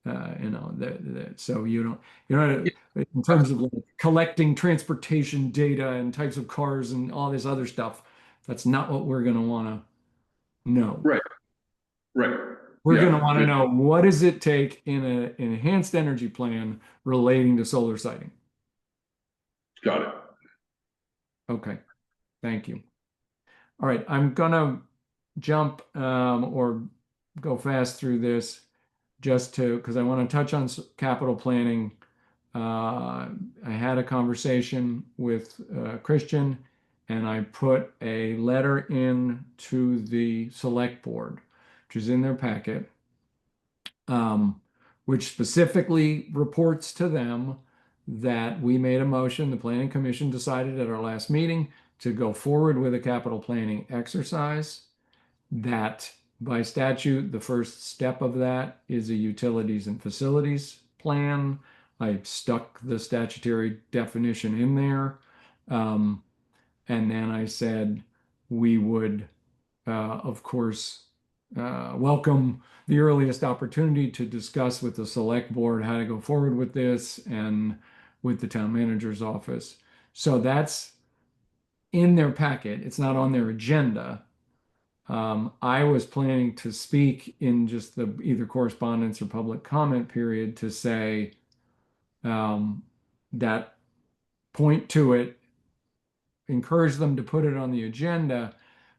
So you know, in terms of like collecting transportation data and types of cars and all this other stuff, that's not what we're going to want to know. Right. We're Yeah. going to want to know, what does it take in an enhanced energy plan relating to solar siting? Got it. Okay, thank you. All right, I'm gonna jump or go fast through this just because I want to touch on capital planning. I had a conversation with Christian and I put a letter in to the select board, which is in their packet, which specifically reports to them that we made a motion, the planning commission decided at our last meeting to go forward with a capital planning exercise, that by statute, the first step of that is a utilities and facilities plan. I stuck the statutory definition in there. And then I said we would, of course, welcome the earliest opportunity to discuss with the select board how to go forward with this and with the town manager's office. So that's in their packet. It's not on their agenda. I was planning to speak in just the either correspondence or public comment period to say that point to it, encourage them to put it on the agenda.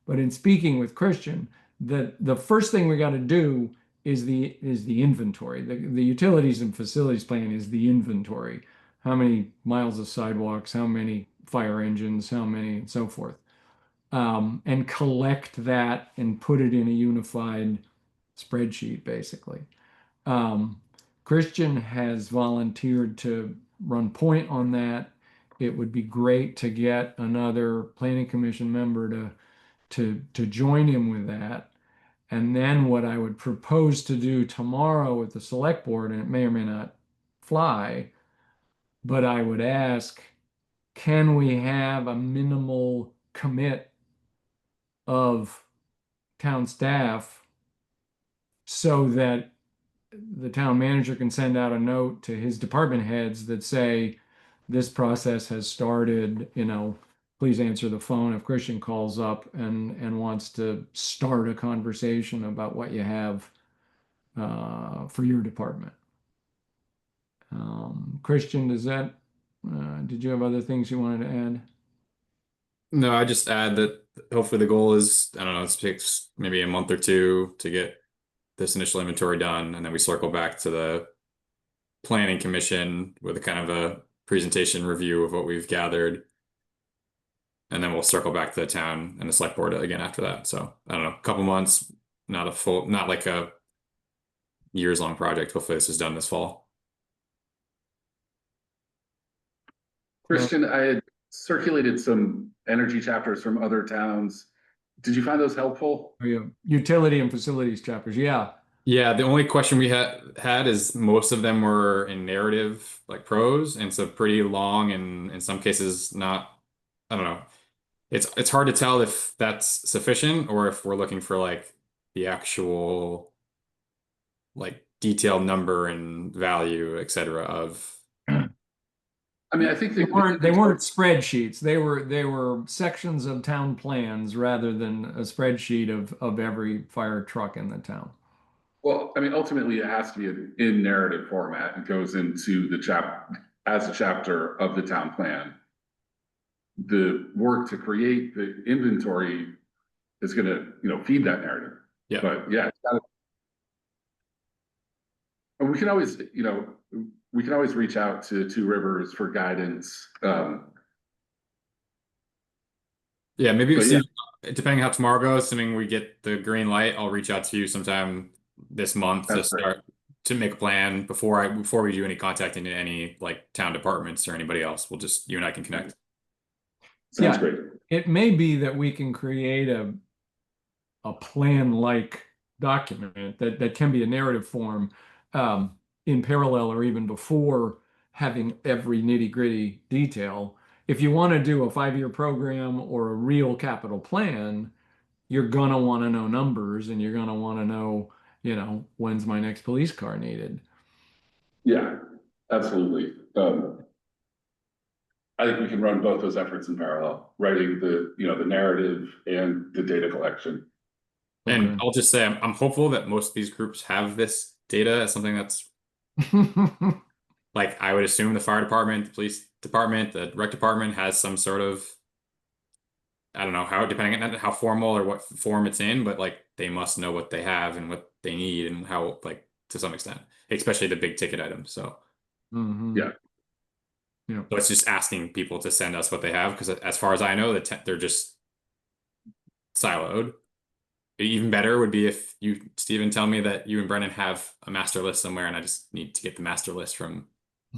But in speaking with Christian, the first thing we got to do is the inventory. The utilities and facilities plan is the inventory. How many miles of sidewalks, how many fire engines, how many, and so forth. And collect that and put it in a unified spreadsheet, basically. Christian has volunteered to run point on that. It would be great to get another planning commission member to join him with that. And then what I would propose to do tomorrow with the select board, and it may or may not fly, but I would ask, can we have a minimal commit of town staff so that the town manager can send out a note to his department heads that say, this process has started, please answer the phone if Christian calls up and wants to start a conversation about what you have for your department. Christian, did you have other things you wanted to add? No, I just add that hopefully the goal is, I don't know, it takes maybe a month or two to get this initial inventory done, and then we circle back to the planning commission with a kind of a presentation review of what we've gathered. And then we'll circle back to the town and the select board again after that. So I don't know, a couple months, not like a years-long project. Hopefully this is done this fall. Christian, I had circulated some energy chapters from other towns. Did you find those helpful? Oh, yeah. Utility and facilities chapters. Yeah. Yeah, the only question we had is most of them were in narrative, like prose, and so pretty long, and in some cases not. I don't know. It's hard to tell if that's sufficient or if we're looking for like the actual like detailed number and value, et cetera, of. I mean, I think They weren't spreadsheets. They were sections of town plans rather than a spreadsheet of every fire truck in the town. well, I mean, ultimately, it has to be in narrative format. It goes into the as a chapter of the town plan. The work to create the inventory is going to, feed that narrative. Yeah. But yeah, and we can always, we can always reach out to Two Rivers for guidance. Yeah, maybe But yeah. depending how tomorrow goes, assuming we get the green light, I'll reach out to you sometime this month to That's great. start to make a plan before we do any contacting to any like town departments or anybody else. We'll just you and I can connect. Sounds Yeah. great. It may be that we can create a plan-like document that can be a narrative form in parallel or even before having every nitty-gritty detail. If you want to do a 5-year program or a real capital plan, you're gonna want to know numbers and you're gonna want to know, when's my next police car needed. Yeah, absolutely. I think we can run both those efforts in parallel, writing the narrative and the data collection. And Okay. I'll just say I'm hopeful that most of these groups have this data as something that's like I would assume the fire department, the police department, the rec department has some sort of I don't know how depending on how formal or what form it's in, but like they must know what they have and what they need and how like to some extent, especially the big ticket items. So Mhm. Yeah. Yeah. so it's just asking people to send us what they have because as far as I know, they're just siloed. Even better would be if you, Stephen, tell me that you and Brennan have a master list somewhere, and I just need to get the master list from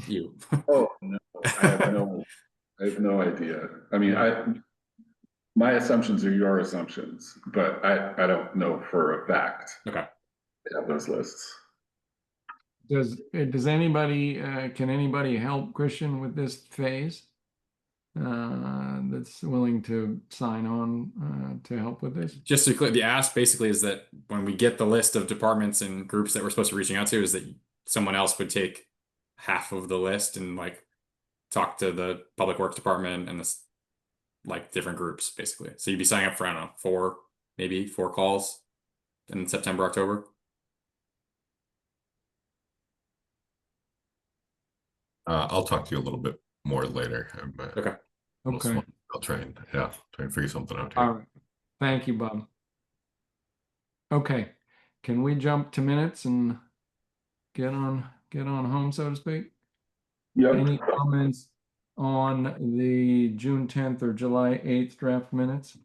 you. Oh no, I have no idea. I mean, my assumptions are your assumptions, but I don't know for a fact. Okay. They have those lists. Does anybody can anybody help Christian with this phase? That's willing to sign on to help with this? Just to be clear, the ask basically is that when we get the list of departments and groups that we're supposed to be reaching out to, is that someone else would take half of the list and like talk to the public works department and this like different groups basically. So you'd be signing up for I don't know, maybe four calls in September, October. I'll talk to you a little bit more later. Okay. Okay. I'll try and figure something out All here. right. Thank you, Bob. Okay. Can we jump to minutes and get on home, so to speak? Yep. Any comments on the June 10th or July 8th draft minutes?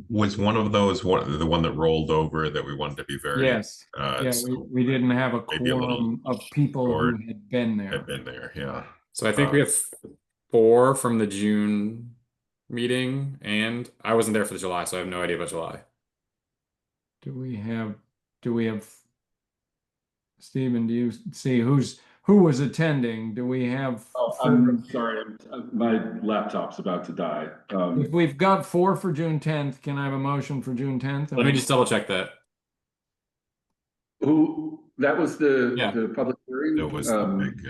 Was one of those the one that rolled over that we wanted to be very Yes. Yeah, so we didn't have a maybe a little quorum of people who short had been there. had been there, yeah. So I think we have 4 from the June meeting, and I wasn't there for the July, so I have no idea about July. Do we have Stephen, do you see who was attending? Do we have Oh, I'm sorry. My laptop's about to die. if we've got 4 for June 10th, can I have a motion for June 10th? Let me just double check that. That was Yeah. the public hearing? It was the big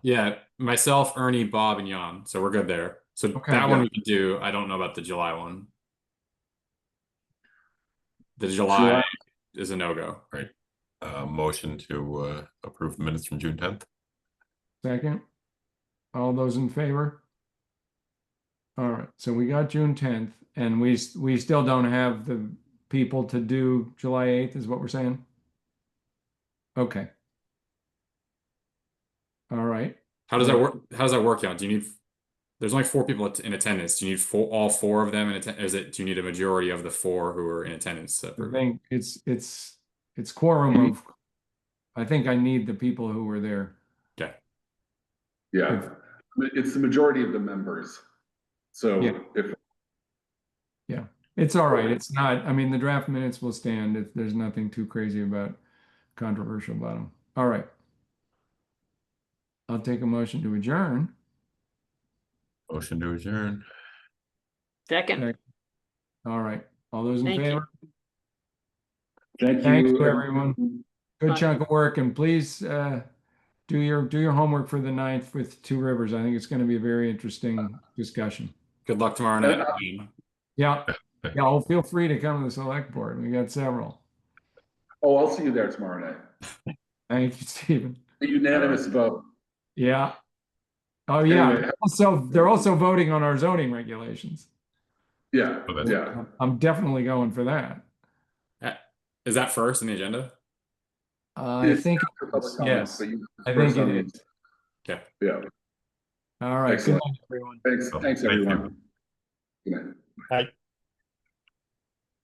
Yeah, myself, Ernie, Bob, and Jan. So we're good there. So Okay. that one Yeah. we can do. I don't know about the July one. The July is a no-go. motion to approve minutes from June 10th. Second. All those in favor? All right, so we got June 10th, and we still don't have the people to do July 8th, is what we're saying? Okay. All right. How does that work? How does that work out? Do you need? There's only 4 people in attendance. Do you need all 4 of them in attendance? Do you need a majority of the 4 who are in attendance? I think it's quorum of. I think I need the people who were there. Okay. Yeah, it's the majority of the members. So Yeah. if. Yeah. It's all right. It's not, I mean, the draft minutes will stand. There's nothing too crazy controversial about them. All right. I'll take a motion to adjourn. Motion to adjourn. Second, All right. All those in Thank you. favor? Thank Thanks you. to everyone. Good Bye. chunk of work, and please do your homework for the 9th with Two Rivers. I think it's going to be a very interesting discussion. Good luck tomorrow night. Yeah. Yeah. Well, feel free to come to the select board. We got several. Oh, I'll see you there tomorrow night. Thank you, Stephen. A unanimous vote. Yeah. Oh, yeah. Anyway. They're also voting on our zoning regulations. Yeah, Oh, that's- yeah. I'm definitely going for that. Is that first in the agenda? I It's think, after public comments, yes, but you- I first think on it the- is. Okay. Yeah, All right. Good Excellent. night, everyone. thanks, Thank you. everyone. Good night. Right.